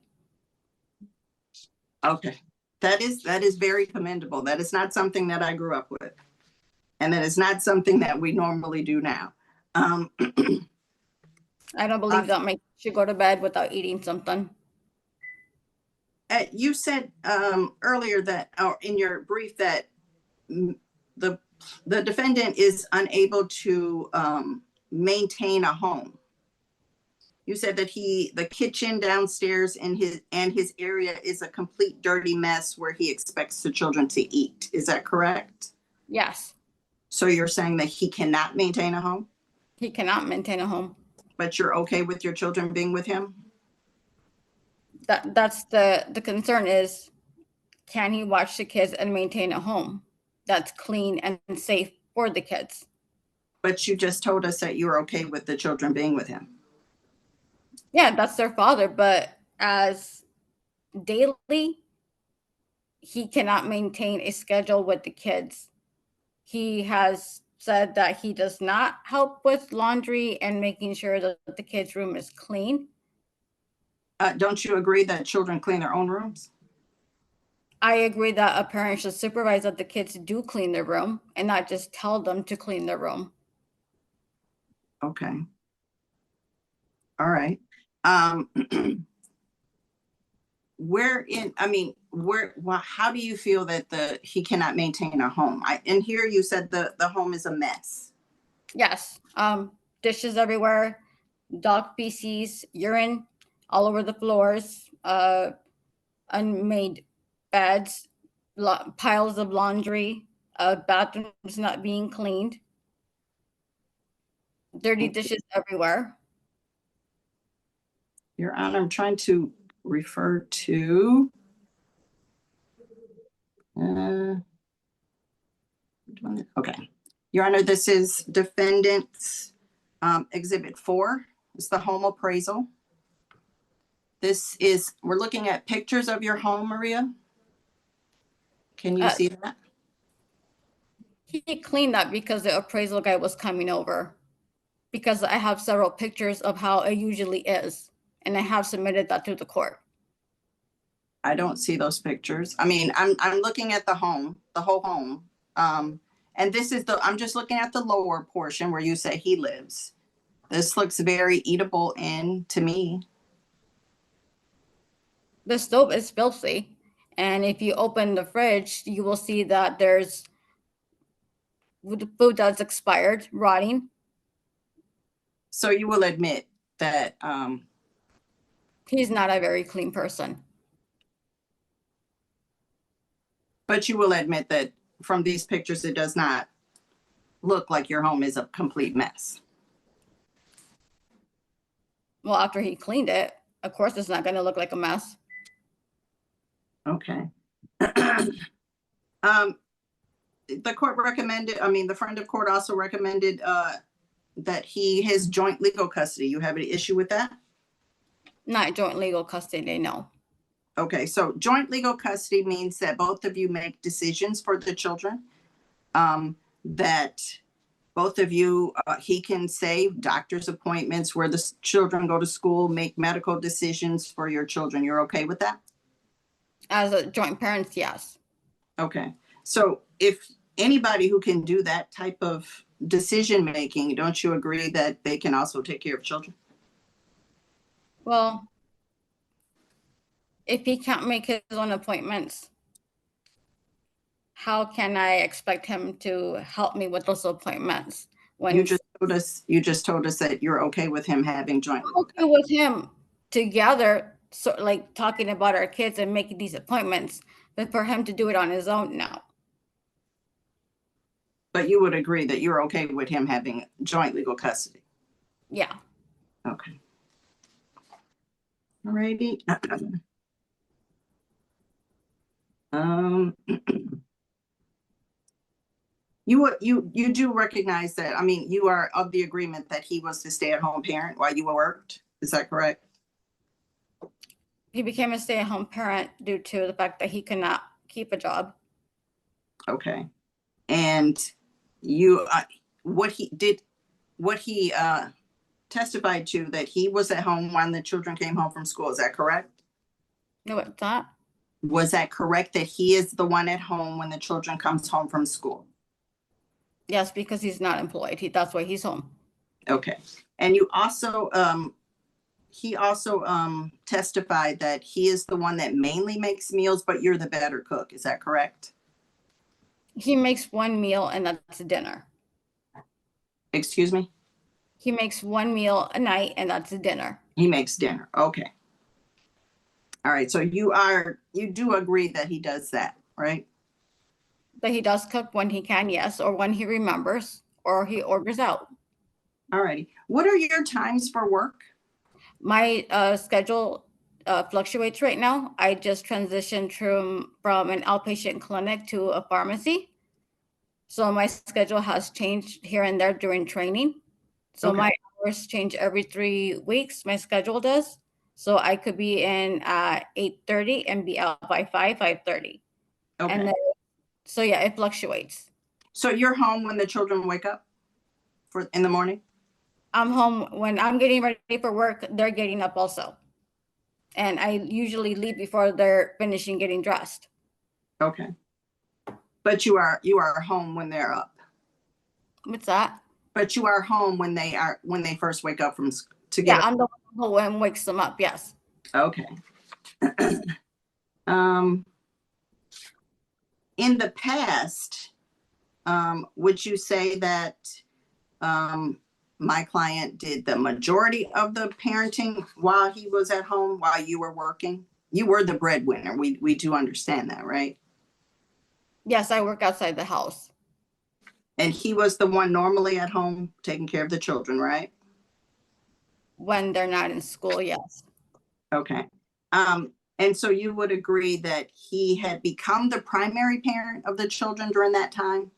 Okay. That is very commendable. That is not something that I grew up with. And that is not something that we normally do now. I don't believe that my kids should go to bed without eating something. You said earlier that, or in your brief, that the defendant is unable to maintain a home. You said that the kitchen downstairs and his area is a complete dirty mess where he expects the children to eat. Is that correct? Yes, So you're saying that he cannot maintain a home, he cannot maintain a home. but you're okay with your children being with him? That's the concern is, can he watch the kids and maintain a home that's clean and safe for the kids? But you just told us that you're okay with the children being with him. Yeah, that's their father, but as daily, he cannot maintain a schedule with the kids. He has said that he does not help with laundry and making sure that the kids' room is clean. Don't you agree that children clean their own rooms? I agree that a parent should supervise that the kids do clean their room and not just tell them to clean their room. Okay. All right. How do you feel that he cannot maintain a home? And here you said the home is a mess. Yes. Dishes everywhere, dog feces, urine all over the floors, unmade beds, piles of laundry, bathrooms not being cleaned, dirty dishes everywhere. Your Honor, I'm trying to refer to. Okay. Your Honor, this is Defendant's Exhibit 4. It's the home appraisal. We're looking at pictures of your home, Maria. Can you see that? He cleaned that because the appraisal guy was coming over. Because I have several pictures of how it usually is, and I have submitted that to the court. I don't see those pictures. I mean, I'm looking at the home, the whole home. And I'm just looking at the lower portion where you say he lives. This looks very eatable to me. The stove is filthy, and if you open the fridge, you will see that there's food that's expired, rotting. So you will admit that He's not a very clean person. but you will admit that from these pictures, it does not look like your home is a complete mess. Well, after he cleaned it, of course, it's not going to look like a mess. Okay. The court recommended, the friend of court also recommended that his joint legal custody. You have an issue with that? Not joint legal custody, no. Okay, so joint legal custody means that both of you make decisions for the children. That both of you, he can save doctor's appointments where the children go to school, make medical decisions for your children. You're okay with that? As a joint parents, yes. Okay, so if anybody who can do that type of decision making, don't you agree that they can also take care of children? Well, if he can't make his own appointments, how can I expect him to help me with those appointments when You just told us that you're okay with him having joint I'm okay with him together, so like talking about our kids and making these appointments, but for him to do it on his own now. But you would agree that you're okay with him having joint legal custody? Yeah. Okay. Alrighty. You do recognize that, I mean, you are of the agreement that he was the stay-at-home parent while you worked, is that correct? He became a stay-at-home parent due to the fact that he could not keep a job. Okay. And you, what he testified to, that he was at home when the children came home from school, is that correct? No, it's not. Was that correct, that he is the one at home when the children comes home from school? Yes, because he's not employed. That's why he's home. Okay. And you also, he also testified that he is the one that mainly makes meals, but you're the better cook. Is that correct? He makes one meal and that's dinner. Excuse me? He makes one meal a night and that's dinner. He makes dinner. Okay. All right. So you do agree that he does that, right? But he does cook when he can, yes, or when he remembers, or he orders out. All righty. What are your times for work? My schedule fluctuates right now. I just transitioned from an outpatient clinic to a pharmacy. So my schedule has changed here and there during training. So Okay. my hours change every 3 weeks, my schedule does. So I could be in at 8:30 and be out by 5:30. Okay. And then, so yeah, it fluctuates. So you're home when the children wake up in the morning? I'm home when I'm getting ready for work, they're getting up also. And I usually leave before they're finishing getting dressed. Okay. But you are home when they're up. What's that? But you are home when they first wake up to get Yeah, up. I'm the one who wakes them up, yes. Okay. In the past, would you say that my client did the majority of the parenting while he was at home, while you were working? You were the breadwinner. We do understand that, right? Yes, I work outside the house. And he was the one normally at home taking care of the children, right? When they're not in school, yes. Okay. And so you would agree that he had become the primary parent of the children during that time?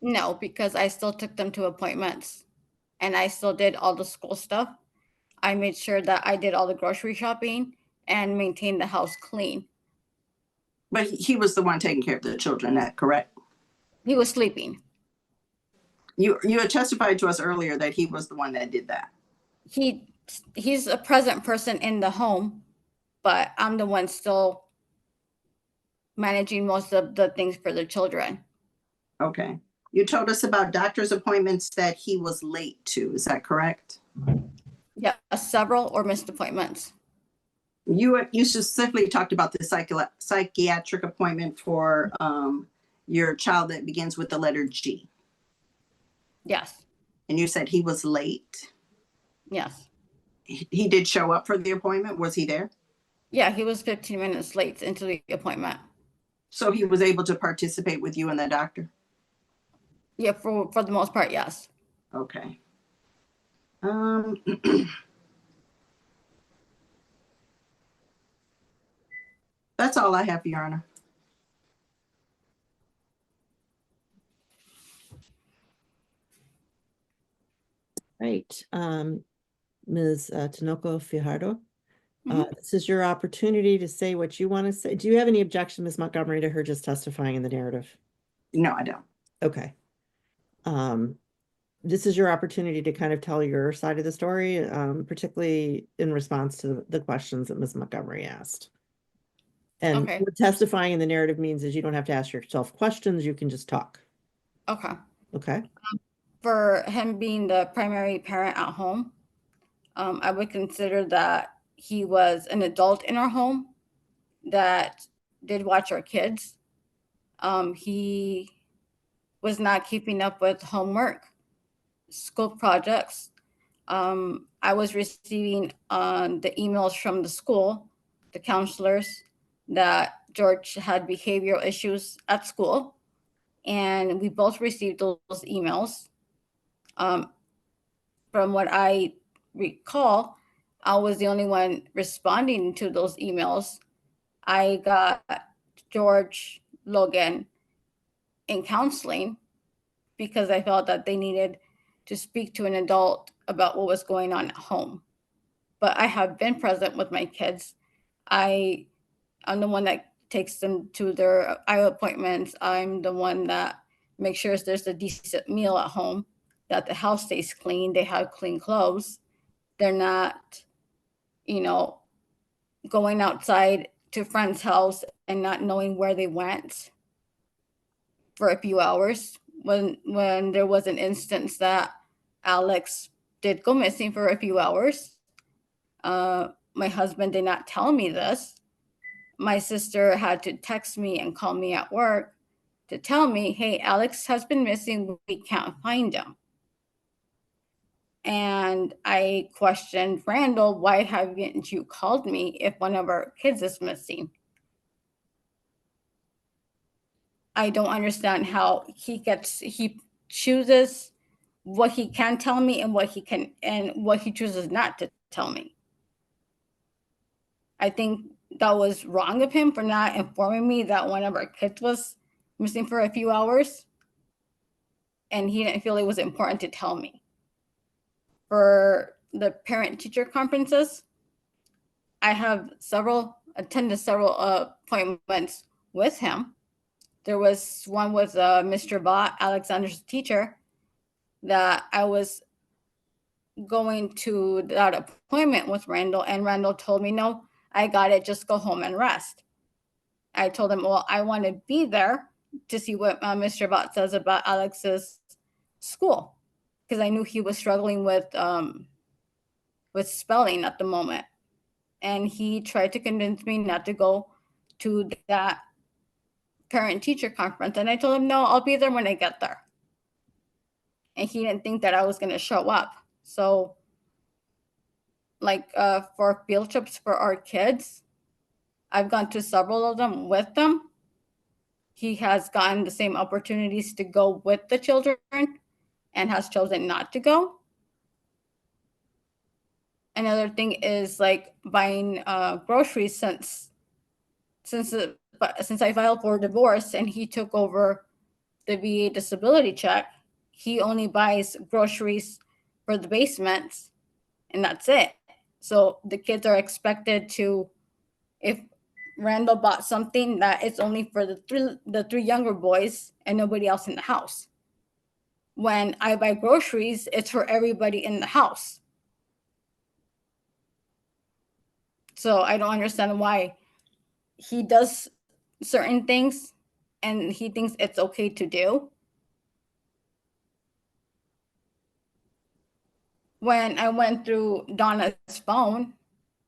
No, because I still took them to appointments and I still did all the school stuff. I made sure that I did all the grocery shopping and maintained the house clean. But he was the one taking care of the children, that correct? He was sleeping. You had testified to us earlier that he was the one that did that. He's a present person in the home, but I'm the one still managing most of the things for the children. Okay. You told us about doctor's appointments that he was late to. Is that correct? Yeah, several or missed appointments. You specifically talked about the psychiatric appointment for your child that begins with the letter G. Yes. And you said he was late. Yes. He did show up for the appointment. Was he there? Yeah, he was 15 minutes late into the appointment. So he was able to participate with you and the doctor? Yeah, for the most part, yes. Okay. That's all I have, Your Honor. Right. Ms. Tinoco Fajardo, Mhm. this is your opportunity to say what you want to say. Do you have any objection, Ms. Montgomery, to her just testifying in the narrative? No, I don't. Okay. This is your opportunity to kind of tell your side of the story, particularly in response to the questions that Ms. Montgomery asked. And Okay. what testifying in the narrative means is you don't have to ask yourself questions, you can just talk. Okay. Okay. For him being the primary parent at home, I would consider that he was an adult in our home that did watch our kids. He was not keeping up with homework, school projects. I was receiving the emails from the school, the counselors, that George had behavioral issues at school. And we both received those emails. From what I recall, I was the only one responding to those emails. I got George, Logan in counseling because I felt that they needed to speak to an adult about what was going on at home. But I have been present with my kids. I'm the one that takes them to their eye appointments. I'm the one that makes sure there's a decent meal at home, that the house stays clean, they have clean clothes. They're not, going outside to a friend's house and not knowing where they went for a few hours. When there was an instance that Alex did go missing for a few hours, my husband did not tell me this. My sister had to text me and call me at work to tell me, hey, Alex has been missing. We can't find him. And I questioned Randall, why haven't you called me if one of our kids is missing? I don't understand how he chooses what he can tell me and what he chooses not to tell me. I think that was wrong of him for not informing me that one of our kids was missing for a few hours. And he didn't feel it was important to tell me. For the parent-teacher conferences, I have attended several appointments with him. There was one with Mr. Bott, Alexander's teacher, that I was going to that appointment with Randall, and Randall told me, no, I got it, just go home and rest. I told him, well, I want to be there to see what Mr. Bott says about Alex's school, because I knew he was struggling with spelling at the moment. And he tried to convince me not to go to that parent-teacher conference. And I told him, no, I'll be there when I get there. And he didn't think that I was going to show up. So for field trips for our kids, I've gone to several of them with them. He has gotten the same opportunities to go with the children and has chosen not to go. Another thing is buying groceries since I filed for divorce and he took over the VA disability check. He only buys groceries for the basements, and that's it. So the kids are expected to, if Randall bought something, that it's only for the three younger boys and nobody else in the house. When I buy groceries, it's for everybody in the house. So I don't understand why he does certain things and he thinks it's okay to do. When I went through Donna's phone,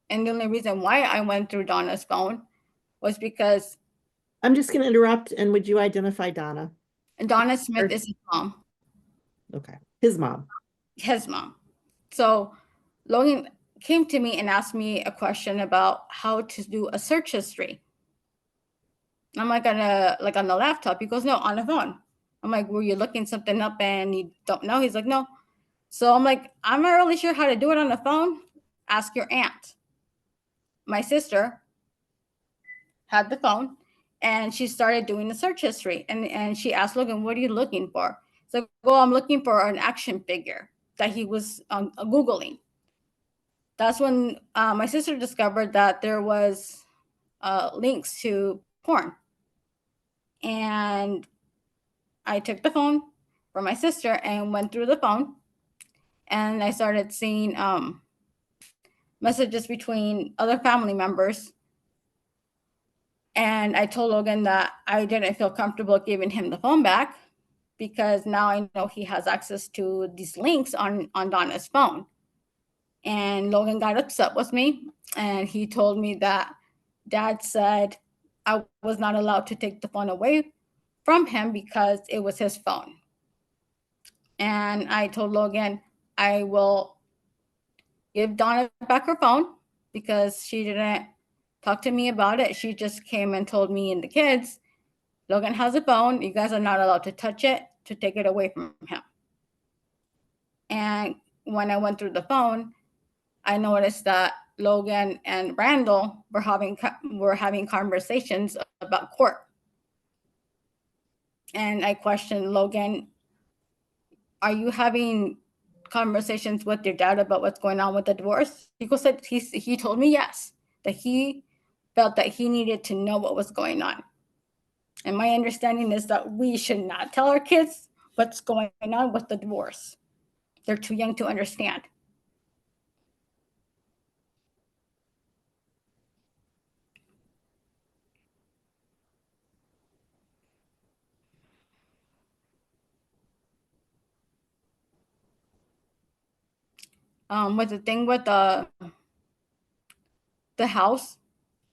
and the only reason why I went through Donna's phone was because... I'm just going to interrupt, and would you identify Donna? Donna Smith is his mom. Okay, his mom. His mom. So Logan came to me and asked me a question about how to do a search history. I'm like, on the laptop? He goes, no, on the phone. I'm like, were you looking something up and you don't know? He's like, no. So I'm like, I'm not really sure how to do it on the phone. Ask your aunt. My sister had the phone and she started doing the search history. And she asked Logan, what are you looking for? So, well, I'm looking for an action figure that he was Googling. That's when my sister discovered that there was links to porn. And I took the phone from my sister and went through the phone. And I started seeing messages between other family members. And I told Logan that I didn't feel comfortable giving him the phone back because now I know he has access to these links on Donna's phone. And Logan got upset with me and he told me that Dad said I was not allowed to take the phone away from him because it was his phone. And I told Logan, I will give Donna back her phone because she didn't talk to me about it. She just came and told me and the kids, Logan has a phone. You guys are not allowed to touch it, to take it away from him. And when I went through the phone, I noticed that Logan and Randall were having conversations about court. And I questioned Logan, are you having conversations with your dad about what's going on with the divorce? He told me yes, that he felt that he needed to know what was going on. And my understanding is that we should not tell our kids what's going on with the divorce. They're too young to understand. With the thing with the house,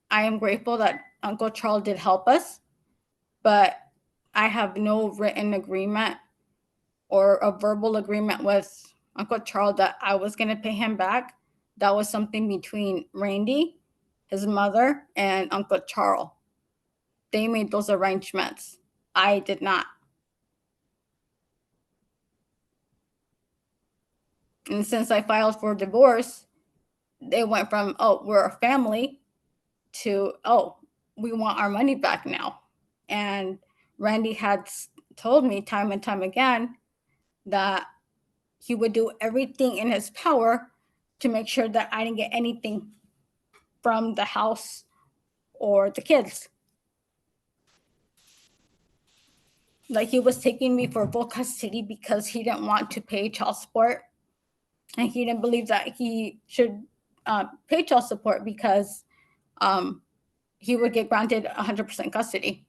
I am grateful that Uncle Charles did help us, but I have no written agreement or a verbal agreement with Uncle Charles that I was going to pay him back. That was something between Randy, his mother, and Uncle Charles. They made those arrangements. I did not. And since I filed for divorce, they went from, oh, we're a family, to, oh, we want our money back now. And Randy had told me time and time again that he would do everything in his power to make sure that I didn't get anything from the house or the kids. Like, he was taking me for full custody because he didn't want to pay child support. And he didn't believe that he should pay child support because he would get granted 100% custody.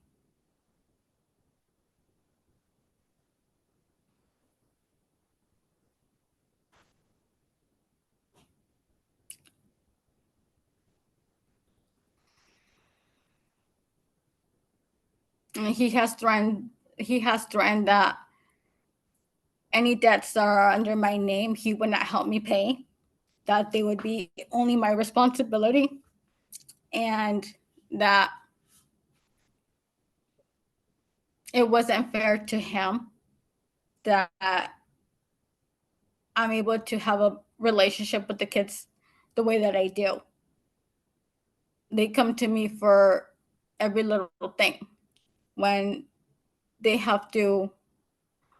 And he has threatened that any debts that are under my name, he would not help me pay, that they would be only my responsibility, and that it wasn't fair to him that I'm able to have a relationship with the kids the way that I do. They come to me for every little thing. When they have to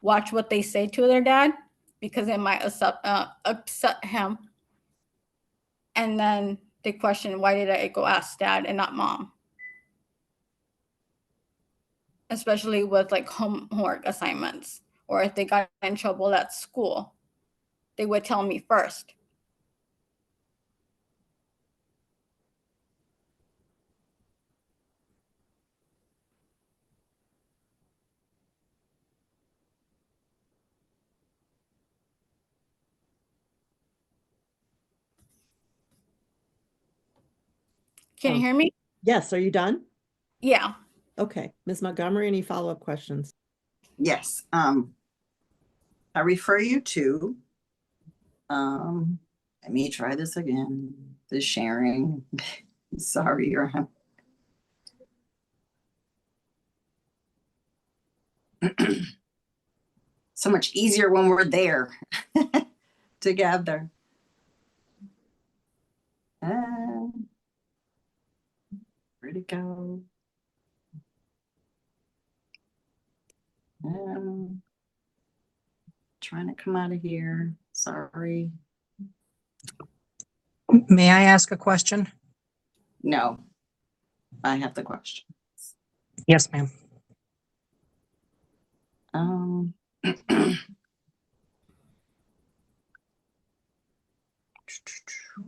watch what they say to their dad because it might upset him. And then they question, why did I go ask dad and not mom? Especially with like homework assignments, or if they got in trouble at school, they would tell me first. Can you hear me? Yes, are you done? Yeah. Okay, Ms. Montgomery, any follow-up questions? Yes, I refer you to, let me try this again, the sharing. Sorry, you're so much easier when we're there together. Where'd it go? Trying to come out of here. Sorry. May I ask a question? No, I have the question. Yes, ma'am.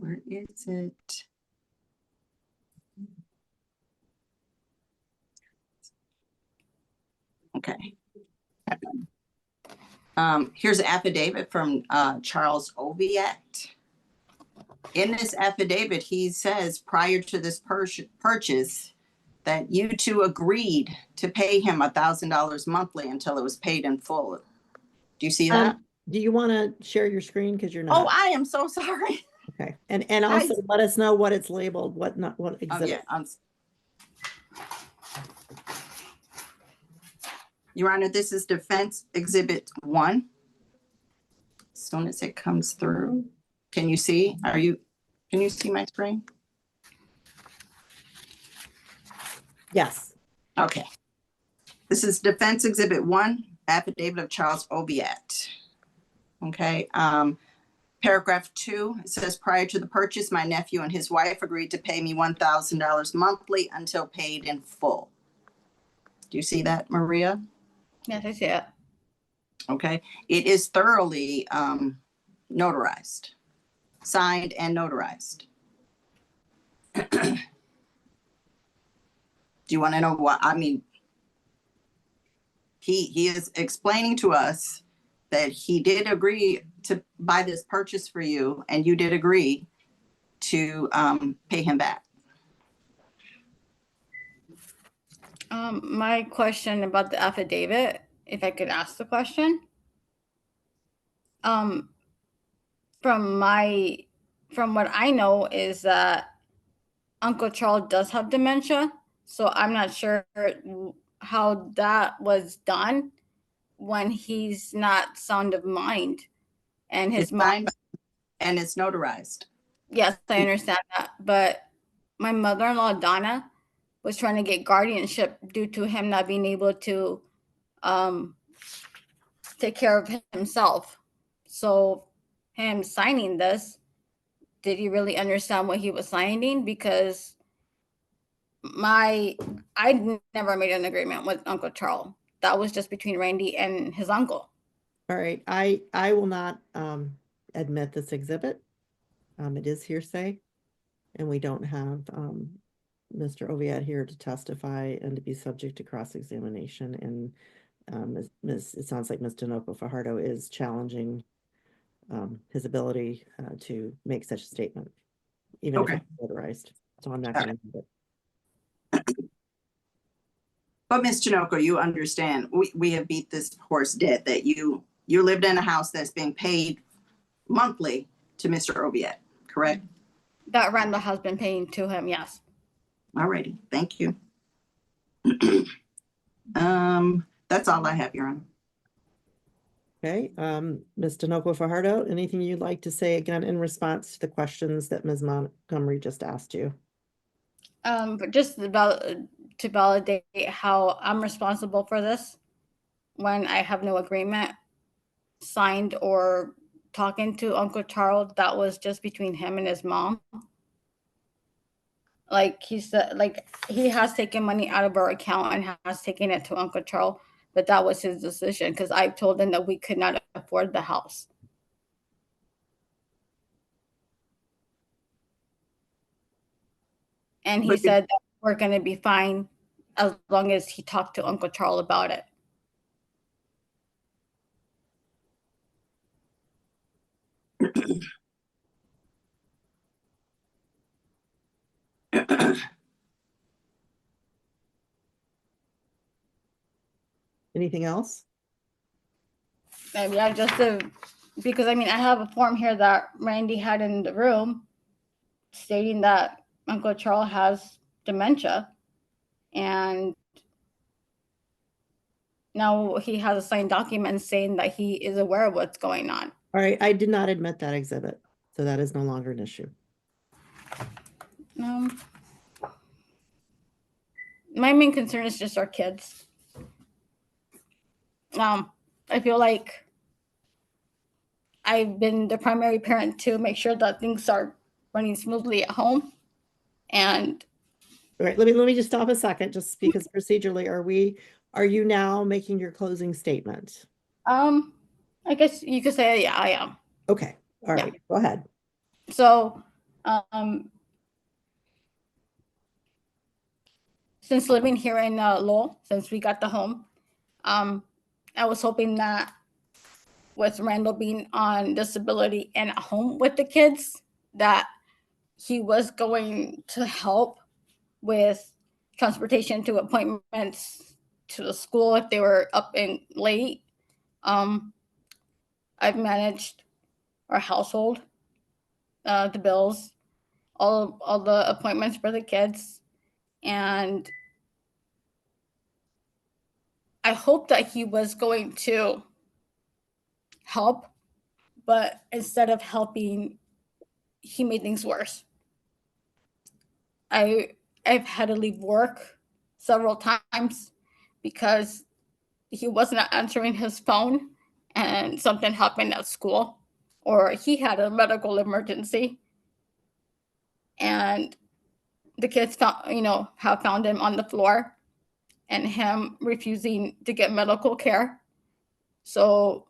Where is it? Okay. Here's an affidavit from Charles Oviatt. In this affidavit, he says prior to this purchase that you two agreed to pay him $1,000 monthly until it was paid in full. Do you see that? Do you want to share your screen? Because you're Oh, not. I am so sorry. Okay. And also Guys. let us know what it's labeled, what Oh, exhibit. yeah. Your Honor, this is Defense Exhibit 1. As soon as it comes through. Can you see? Can you see my screen? Yes. Okay. This is Defense Exhibit 1, Affidavit of Charles Oviatt. Okay. Paragraph 2, it says, prior to the purchase, my nephew and his wife agreed to pay me $1,000 monthly until paid in full. Do you see that, Maria? Yes, I see it. Okay. It is thoroughly notarized, signed and notarized. Do you want to know what I mean? He is explaining to us that he did agree to buy this purchase for you, and you did agree to pay him back. My question about the affidavit, if I could ask the question. From what I know is that Uncle Charles does have dementia, so I'm not sure how that was done when he's not sound of mind, and his It's mom. signed and it's notarized. Yes, I understand that, but my mother-in-law Donna was trying to get guardianship due to him not being able to take care of himself. So him signing this, did he really understand what he was signing? Because I never made an agreement with Uncle Charles. That was just between Randy and his uncle. All right. I will not admit this exhibit. It is hearsay, and we don't have Mr. Oviatt here to testify and to be subject to cross-examination. And it sounds like Ms. Tinoco Fajardo is challenging his ability to make such a statement, even if it's notarized. So I'm not going to do it. But Ms. Tinoco, you understand, we have beat this horse dead, that you lived in a house that's being paid monthly to Mr. Oviatt, correct? That Randall has been paying to him, yes. All righty, thank you. That's all I have, Your Honor. Okay, Ms. Tinoco Fajardo, anything you'd like to say again in response to the questions that Ms. Montgomery just asked you? But just about to validate how I'm responsible for this when I have no agreement signed or talking to Uncle Charles, that was just between him and his mom. Like he said, like he has taken money out of our account and has taken it to Uncle Charles, but that was his decision because I told him that we could not afford the house. And he said that we're going to be fine as long as he talked to Uncle Charles about it. Anything else? Yeah, because I mean, I have a form here that Randy had in the room stating that Uncle Charles has dementia, and now he has a signed document saying that he is aware of what's going on. All right, I did not admit that exhibit, so that is no longer an issue. My main concern is just our kids. I feel like I've been the primary parent to make sure that things are running smoothly at home. And all right, let me just stop a second, just because procedurally, are you now making your closing statement? I guess you could say, yeah, I am. Okay, all right, go ahead. So, since living here in Lowell, since we got the home, I was hoping that with Randall being on disability and at home with the kids, that he was going to help with transportation to appointments to the school if they were up and late. I've managed our household, the bills, all the appointments for the kids, and I hope that he was going to help, but instead of helping, he made things worse. I've had to leave work several times because he wasn't answering his phone and something happened at school, or he had a medical emergency and the kids have found him on the floor and him refusing to get medical care. So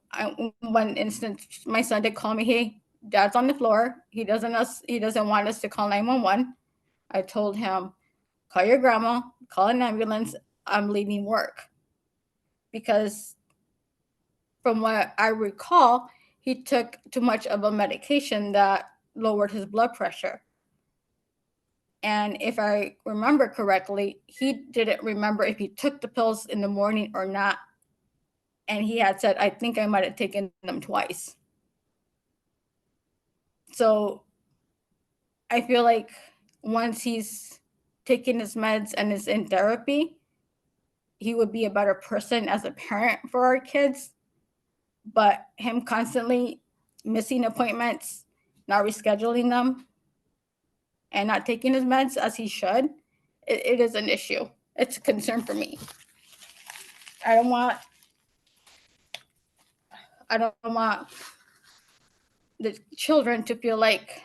one instance, my son did call me, "Hey, Dad's on the floor. He doesn't want us to call 911. I told him, "Call your grandma, call an ambulance. I'm leaving work." Because from what I recall, he took too much of a medication that lowered his blood pressure. And if I remember correctly, he didn't remember if he took the pills in the morning or not. And he had said, "I think I might have taken them twice." So I feel like once he's taken his meds and is in therapy, he would be a better person as a parent for our kids. But him constantly missing appointments, not rescheduling them, and not taking his meds as he should, it is an issue. It's a concern for me. I don't want the children to feel like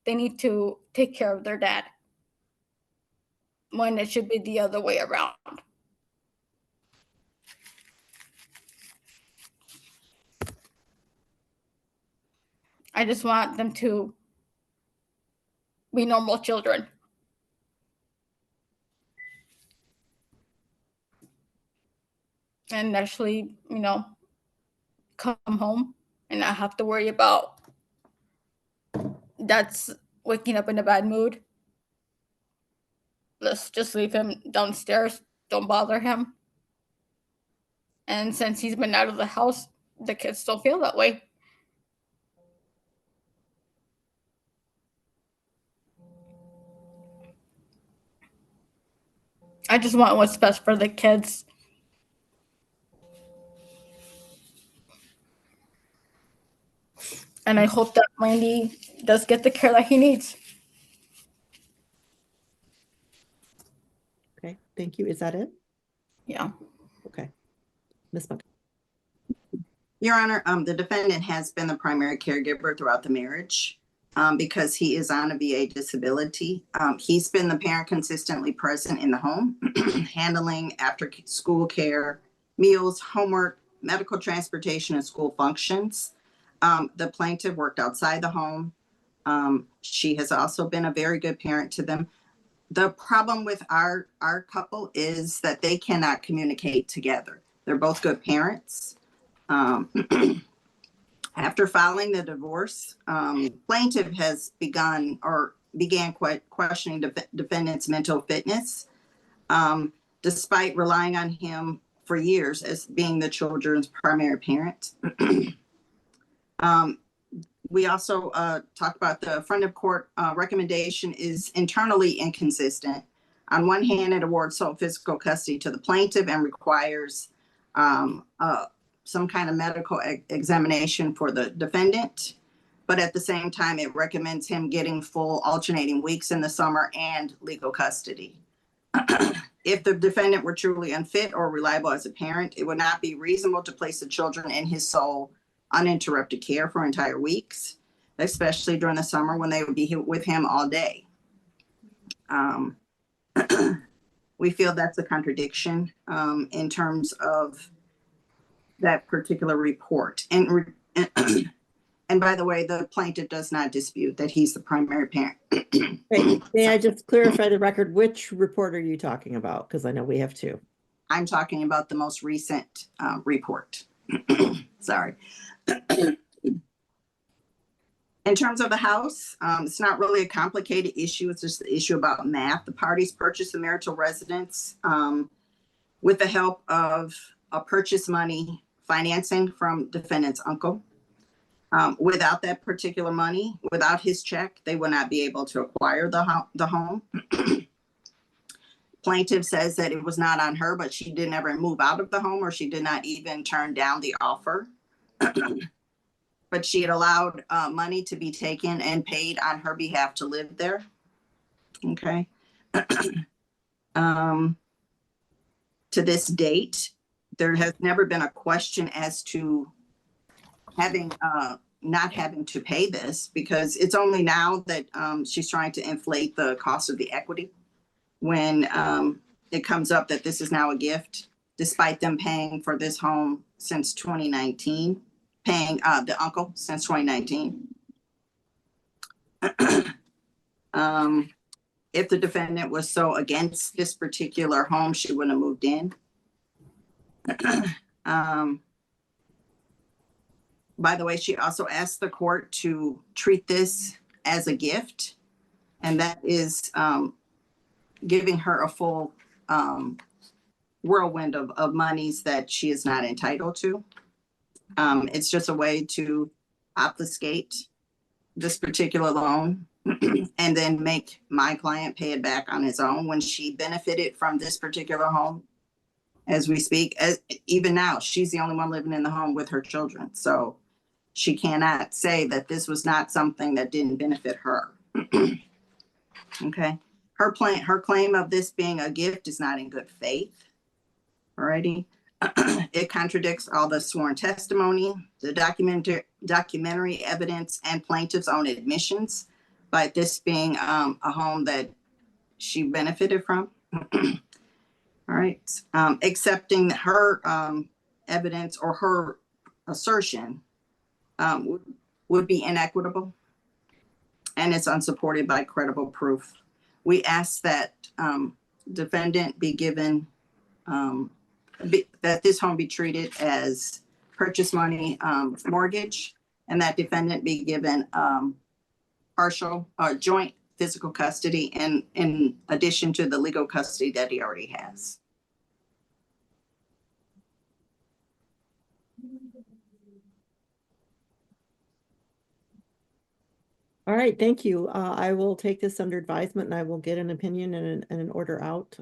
they need to take care of their dad when it should be the other way around. I just want them to be normal children. And actually, come home and not have to worry about that's waking up in a bad mood. Let's just leave him downstairs. Don't bother him. And since he's been out of the house, the kids don't feel that way. I just want what's best for the kids. And I hope that Randy does get the care that he needs. Okay, thank you. Is that it? Yeah. Okay. Ms. Montgomery. Your Honor, the defendant has been the primary caregiver throughout the marriage because he is on a VA disability. He's been the parent consistently present in the home, handling after school care, meals, homework, medical transportation, and school functions. The plaintiff worked outside the home. She has also been a very good parent to them. The problem with our couple is that they cannot communicate together. They're both good parents. After filing the divorce, plaintiff has began questioning defendant's mental fitness, despite relying on him for years as being the children's primary parent. We also talked about the front of court recommendation is internally inconsistent. On one hand, it awards sole physical custody to the plaintiff and requires some kind of medical examination for the defendant. But at the same time, it recommends him getting full alternating weeks in the summer and legal custody. If the defendant were truly unfit or reliable as a parent, it would not be reasonable to place the children in his sole uninterrupted care for entire weeks, especially during the summer when they would be with him all day. We feel that's a contradiction in terms of that particular report. And by the way, the plaintiff does not dispute that he's the primary parent. May I just clarify the record? Which report are you talking about? Because I know we have two. I'm talking about the most recent report. Sorry. In terms of the house, it's not really a complicated issue. It's just an issue about math. The parties purchased the marital residence with the help of a purchase money financing from defendant's uncle. Without that particular money, without his check, they would not be able to acquire the home. Plaintiff says that it was not on her, but she didn't ever move out of the home, or she did not even turn down the offer. But she had allowed money to be taken and paid on her behalf to live there. Okay. To this date, there has never been a question as to having not having to pay this, because it's only now that she's trying to inflate the cost of the equity when it comes up that this is now a gift, despite them paying for this home since 2019. Paying the uncle since 2019. If the defendant was so against this particular home, she wouldn't have moved in. By the way, she also asked the court to treat this as a gift, and that is giving her a full whirlwind of monies that she is not entitled to. It's just a way to obfuscate this particular loan and then make my client pay it back on his own when she benefited from this particular home. As we speak, even now, she's the only one living in the home with her children. So she cannot say that this was not something that didn't benefit her. Okay. Her claim of this being a gift is not in good faith. Alrighty. It contradicts all the sworn testimony, the documentary evidence, and plaintiff's own admissions by this being a home that she benefited from. All right. Accepting her evidence or her assertion would be inequitable, and it's unsupported by credible proof. We ask that defendant be given that this home be treated as purchase money mortgage, and that defendant be given partial joint physical custody in addition to the legal custody that he already has. All right, thank you. I will take this under advisement, and I will get an opinion and an order out